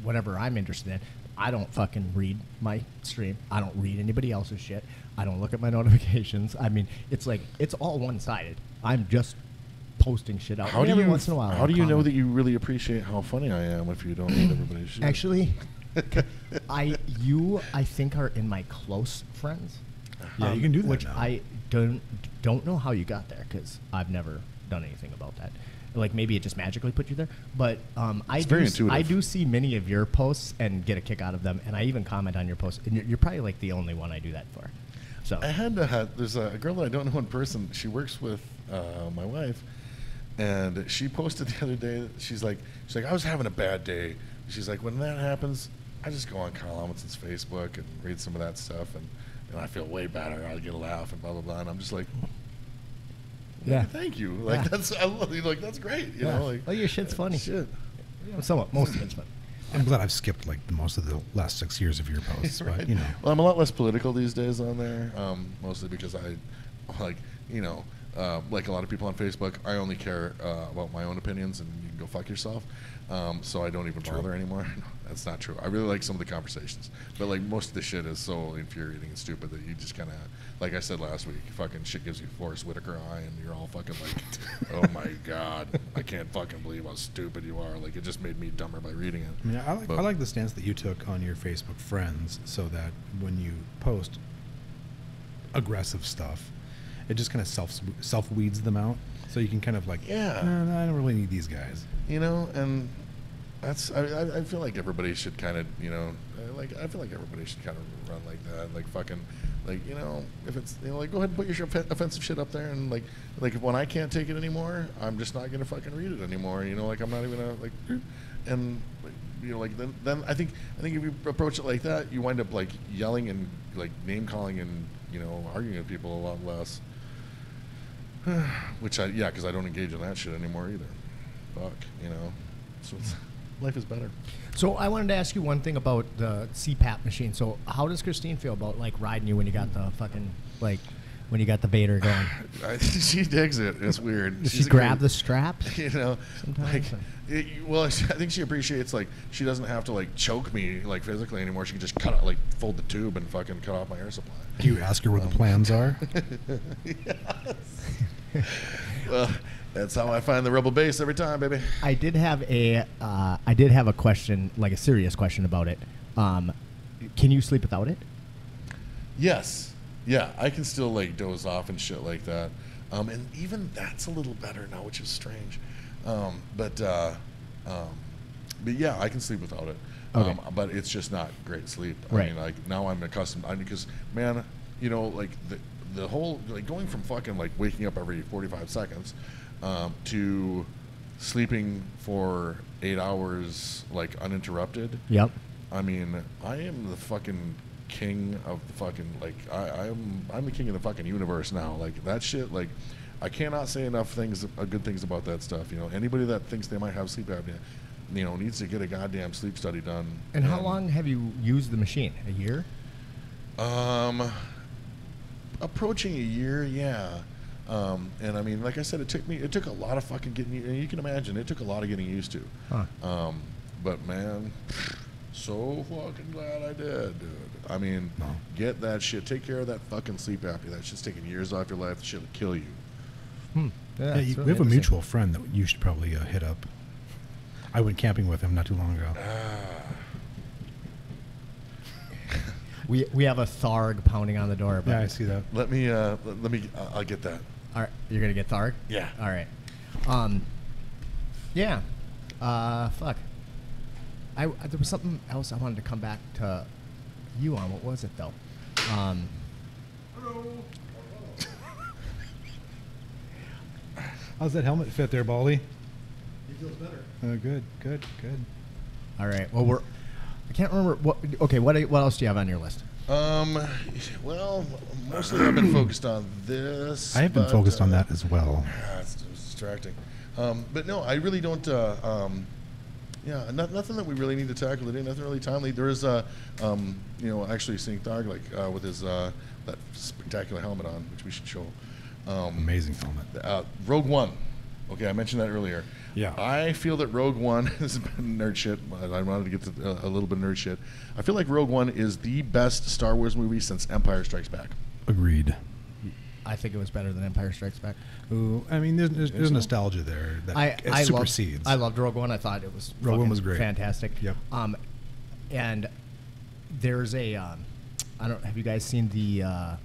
whatever I'm interested in. I don't fucking read my stream. I don't read anybody else's shit. I don't look at my notifications. I mean, it's like it's all one-sided. I'm just posting shit out every once in a while. How do you know that you really appreciate how funny I am if you don't read everybody's shit? Actually, I think are in my close friends. Yeah, you can do that which now. I don't know how you got there because I've never done anything about that. Like maybe it just magically put you there, but I do see many of your posts and get a kick out of them, and I even comment on your posts. And you're probably like the only one I do that for. So I had there's a girl that I don't know in person. She works with my wife, and she posted the other day. She's like I was having a bad day. She's like, when that happens, I just go on Kyle Amundsen's Facebook and read some of that stuff, and I feel way better. I get a laugh and blah blah blah. And I'm just like, yeah, thank you. Like that's great. You know, like your shit's funny. Shit. Somewhat, most of it's fun. I'm glad I've skipped like most of the last 6 years of your posts, Right. but you know. Well, I'm a lot less political these days on there, mostly because I, like a lot of people on Facebook, I only care about my own opinions, and you can go fuck yourself. So I don't even bother anymore. No, that's not true. I really like some of the conversations, but like most of the shit is so infuriating and stupid that you just kind of, like I said last week, fucking shit gives you Forrest Whitaker eye, and you're all fucking like, oh my god, I can't fucking believe how stupid you are. Like it just made me dumber by reading it. I mean, I like the stance that you took on your Facebook friends, so that when you post aggressive stuff, it just kind of self weeds them out, so you can kind of like, no, I don't really need these guys. And that's I feel like everybody should kind of I feel like everybody should kind of run like that, like fucking like if it's like go ahead and put your offensive shit up there, and like when I can't take it anymore, I'm just not gonna fucking read it anymore. Like I'm not even gonna like, and like then I think if you approach it like that, you wind up like yelling and like name calling and arguing with people a lot less. Which because I don't engage in that shit anymore either. Fuck, so life is better. So I wanted to ask you one thing about the CPAP machine. So how does Christine feel about like riding you when you got the fucking when you got the Vader going? She digs it. It's weird. Does she grab the straps? Sometimes. I think she appreciates like she doesn't have to like choke me like physically anymore. She can just fold the tube and fucking cut off my air supply. Do you ask her what the plans are? Yes. Well, that's how I find the rebel base every time, baby. I did have a question, like a serious question about it. Can you sleep without it? Yes. Yeah, I can still like doze off and shit like that. And even that's a little better now, which is strange. But yeah, I can sleep without it. Okay. But it's just not great sleep. Right. I mean, like now I'm accustomed. Because man, like the whole like going from fucking like waking up every 45 seconds to sleeping for 8 hours like uninterrupted. Yep. I mean, I am the fucking king of the fucking like I'm the king of the fucking universe now. Like that shit. Like I cannot say enough good things about that stuff. Anybody that thinks they might have sleep apnea, needs to get a goddamn sleep study done. And how long have you used the machine? A year? Approaching a year, yeah. And I mean, like I said, it took a lot of fucking getting. You can imagine, it took a lot of getting used to. Huh. But man, so fucking glad I did, dude. I mean, get that shit. Take care of that fucking sleep apnea. That shit's taking years off your life. That shit'll kill you. Yeah, it's really we have a mutual friend that you should probably hit up. I went camping with him not too long ago. We have a Tharg pounding on the door. Yeah, I see that. Let me. I'll get that. All right, you're gonna get Tharg? Yeah. All right. Yeah. Fuck. There was something else I wanted to come back to you on. What was it though? How's that helmet fit there, Baldy? He feels better. Good. All right. Well, I can't remember what. Okay. What else do you have on your list? Well, mostly I've been focused on this. I have been focused on that as well. It's distracting. But no, I really don't. Yeah, nothing that we really need to tackle today. Nothing really timely. There is, actually seeing Tharg with his that spectacular helmet on, which we should show. Amazing helmet. Rogue One. Okay, I mentioned that earlier. Yeah. I feel that Rogue One this is nerd shit. I wanted to get to a little bit of nerd shit. I feel like Rogue One is the best Star Wars movie since Empire Strikes Back. Agreed. I think it was better than Empire Strikes Back. Ooh, I mean, there's nostalgia there that it supersedes. I loved Rogue One. I thought it was Rogue One was great, fantastic. Yep. And there's a I don't. Have you guys seen the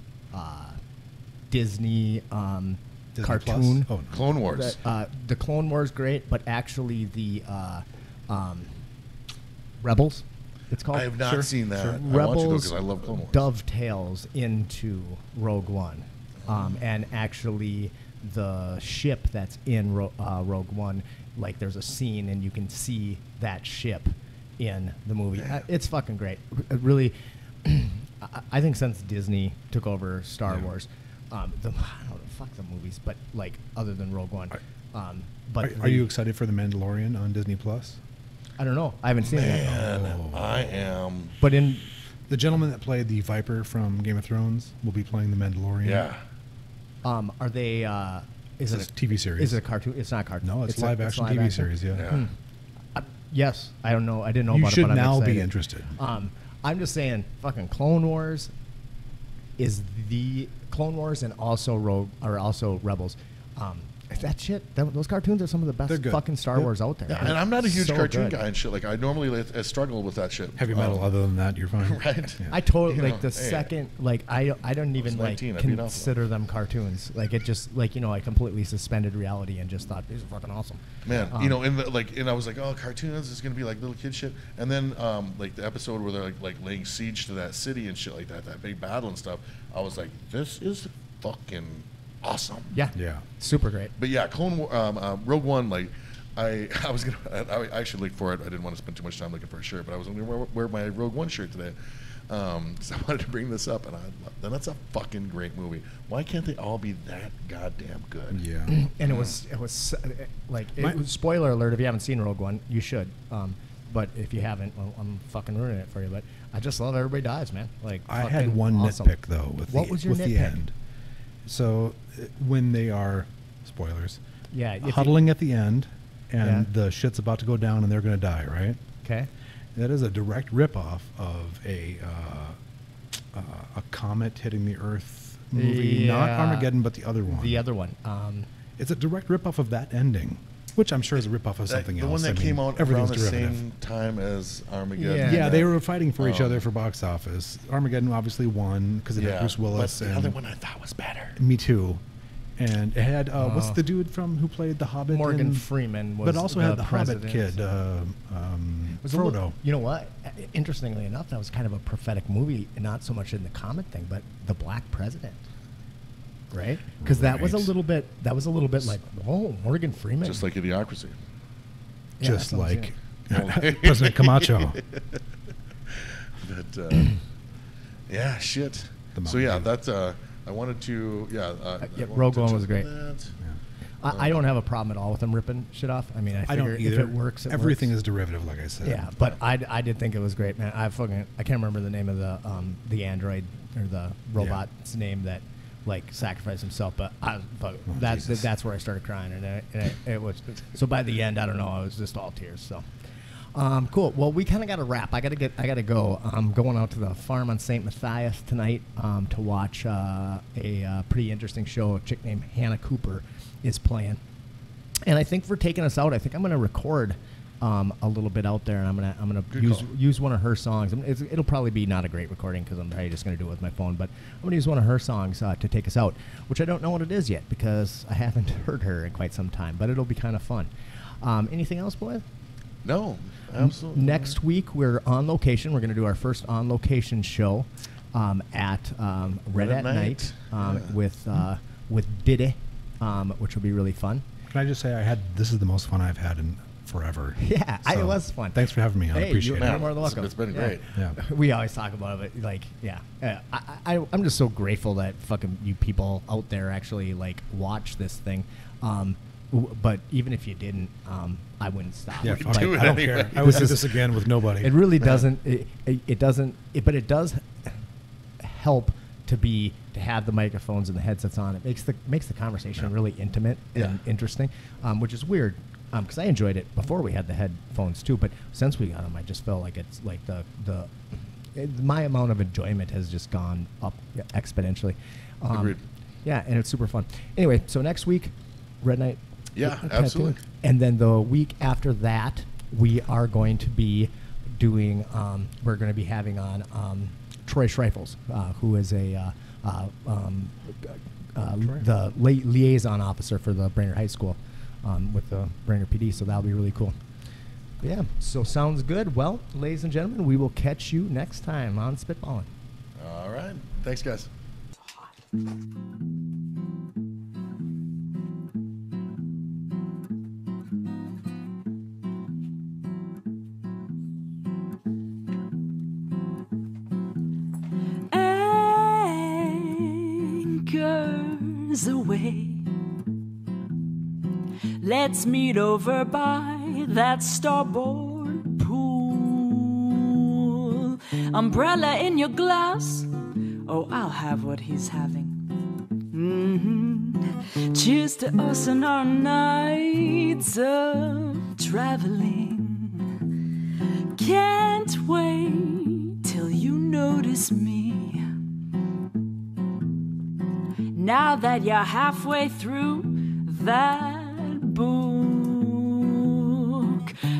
Disney cartoon? Oh, no. Clone Wars. The Clone Wars great, but actually the Rebels. It's called. I have not seen that. Sure. I want you to Rebels because I love Clone Wars. dovetails into Rogue One, and actually the ship that's in Rogue One, like there's a scene and you can see that ship in the movie. It's fucking great. Really, I think since Disney took over Star Wars, I don't know, fuck the movies, but like other than Rogue One. But are you excited for The Mandalorian on Disney Plus? I don't know. I haven't seen it yet. Man, I am. But in The gentleman that played the Viper from Game of Thrones will be playing the Mandalorian. Yeah. are they? Is It's it a TV series. Is it a cartoon? It's not a cartoon. No, it's live action TV series. Yeah. Yeah. Yes, I don't know. I didn't know You about should it, but now I'm excited. be interested. I'm just saying, fucking Clone Wars is the Clone Wars and also Rogue are also Rebels. That shit, those cartoons are some of the They're best good. fucking Star Yep. Wars out there. Yeah, and I'm not a huge So cartoon good. guy and shit. Like I normally struggle with that shit. Heavy metal. Other than that, you're fine. Right. Yeah. I totally You know, like the hey, second. Like I don't even like 19, I'd beat off consider them cartoons. Like it just like I completely suspended reality and just thought these are fucking awesome. Man, and I was like, oh, cartoons is gonna be like little kid shit. And then like the episode where they're like laying siege to that city and shit like that big battle and stuff. I was like, this is fucking awesome. Yeah, Yeah. super great. But yeah, Rogue One, like I should look for it. I didn't want to spend too much time looking for a shirt, but I was going to wear my Rogue One shirt today. So I wanted to bring this up, and that's a fucking great movie. Why can't they all be that goddamn good? Yeah. And it was spoiler alert if you haven't seen Rogue One, you should. But if you haven't, well, I'm fucking ruining it for you. But I just love everybody dies, man. Like I fucking had one awesome. nitpick though with What the was your with the nitpick? end. So when they are spoilers, Yeah, if you- huddling at the end, and Yeah. the shit's about to go down, and they're going to die, right? Okay. That is a direct ripoff of a comet hitting the Earth movie, not Yeah. Armageddon, but the other one. The other one. It's a direct ripoff of that ending, which I'm sure is a ripoff of something the else. one that I mean, came out around everything's the derivative. same time as Armageddon. Yeah, they were fighting for each Oh. other for box office. Armageddon obviously won because it had Bruce Willis. But the and other one I thought was better. Me too. And it had what's the dude who played the Hobbit? Morgan in- Freeman was but also had the Hobbit president. kid, It was a Frodo. little- you know what? Interestingly enough, that was kind of a prophetic movie, not so much in the comet thing, but the Black President. Right? Because that was a Right. little bit. That was a little bit like, whoa, Morgan Freeman. Just like Idiocracy. Yeah, Just that's what I'm like saying. President Camacho. But yeah, shit. The So yeah, Mountain Dew. that's I wanted to yeah, I wanted Rogue to One was touch on great. that. I don't have a don't have with them ripping shit off. I mean, I I figure don't either. if it works, it Everything works. is derivative, like I said. Yeah, but I did think it was great, man. I can't remember the name of the android or the robot's name that like sacrificed himself, but Jesus. that's where I started crying, and it was so by the end, I don't know, I was just all tears. So. Cool. Well, we kind of got to wrap. I gotta go. I'm going out to the farm on St. Matthias tonight to watch a pretty interesting show. A chick named Hannah Cooper is playing, and I think for taking us out, I think I'm gonna record a little bit out there, and I'm gonna Good call. use one of her songs. It'll probably be not a great recording because I'm probably just gonna do it with my phone, but I'm gonna use one of her songs to take us out, which I don't know what it is yet because I haven't heard her in quite some time, but it'll be kind of fun. Anything else, boys? No, absolutely. Next week, we're on location. We're going to do our first on-location show at Red at Night with Diddy, which will be really fun. Can I just say this is the most fun I've had in forever. Yeah, So, it was fun. Thanks for having me on. I Hey, appreciate you're it. more than welcome. It's been Yeah. great. Yeah. We always talk about it, but like, yeah. I'm just so grateful that fucking you people out there actually like watch this thing. but even if you didn't, I wouldn't stop. Yeah, We all right, do it I don't anyway. care. I would do this again with nobody. It really doesn't. It doesn't. But it does help to have the microphones and the headsets on. It makes the conversation really intimate and interesting, which is weird because I enjoyed it before we had the headphones too. But since we got them, I just felt like it's like my amount of enjoyment has just gone up exponentially. Agreed. Yeah, and it's super fun. Anyway, so next week, Red Night. Yeah, absolutely. And then the week after that, we are going to be doing. We're going to be having on Troy Schreifels, who is the liaison officer for the Brainerd High School with the Brainerd PD. So that'll be really cool. But yeah, so sounds good. Well, ladies and gentlemen, we will catch you next time on Spitballing. All right. Thanks, guys. Anchors away. Let's meet over by that starboard pool. Umbrella in your glass. Oh, I'll have what he's having. Cheers to us and our nights of traveling. Can't wait till you notice me. Now that you're halfway through that book,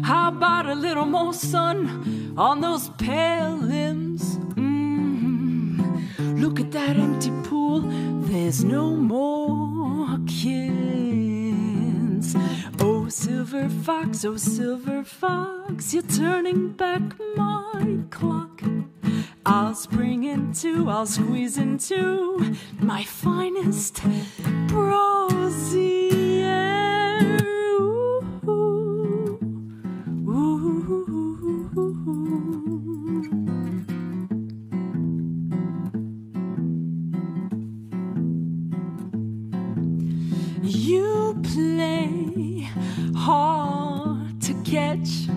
how about a little more sun on those pale limbs? Look at that empty pool, there's no more kids. Oh, silver fox, you're turning back my clock. I'll spring into, I'll squeeze into my finest brosier. You play hard to catch.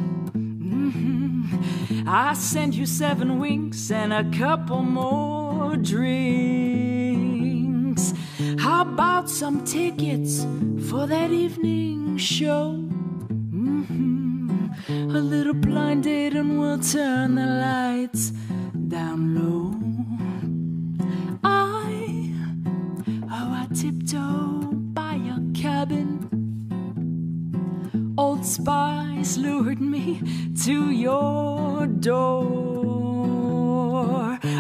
I send you 7 winks and a couple more drinks. How about some tickets for that evening show? A little blind date and we'll turn the lights down low. I tiptoe by your cabin. Old spies lured me to your door.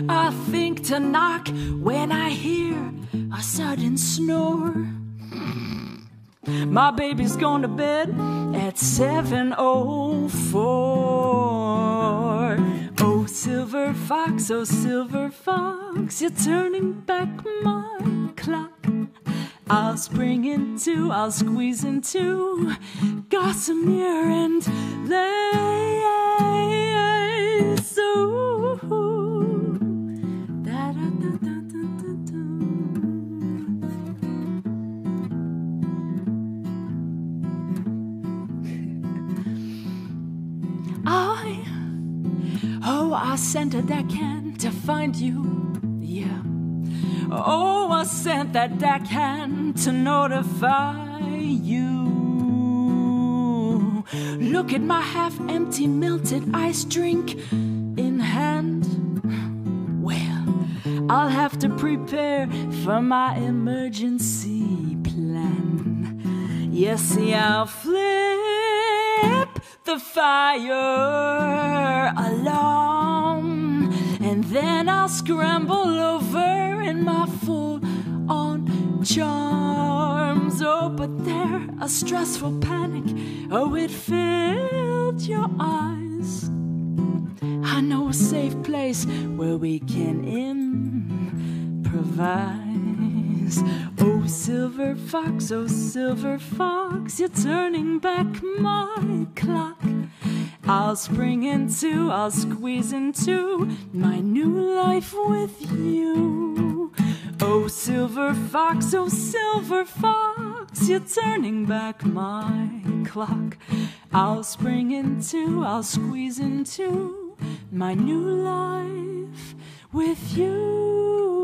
I think to knock when I hear a sudden snore. My baby's gone to bed at 7:04. Oh, silver fox, you're turning back my clock. I'll spring into, I'll squeeze into gossamer and lace. Ooh, da, da, da, da, da, da, I sent a deckhand to find you, yeah. Oh, I sent that deckhand to notify you. Look at my half-empty melted ice drink in hand. Well, I'll have to prepare for my emergency plan. You see, I'll flip the fire alarm, and then I'll scramble over in my full-on charms. Oh, but they're a stressful panic. Oh, it filled your eyes. I know a safe place where we can improvise. Oh, silver fox, you're turning back my clock. I'll spring into, I'll squeeze into my new life with you. Oh, silver fox, sense you're turning back my clock. I'll spring into, I'll squeeze into my new life with you.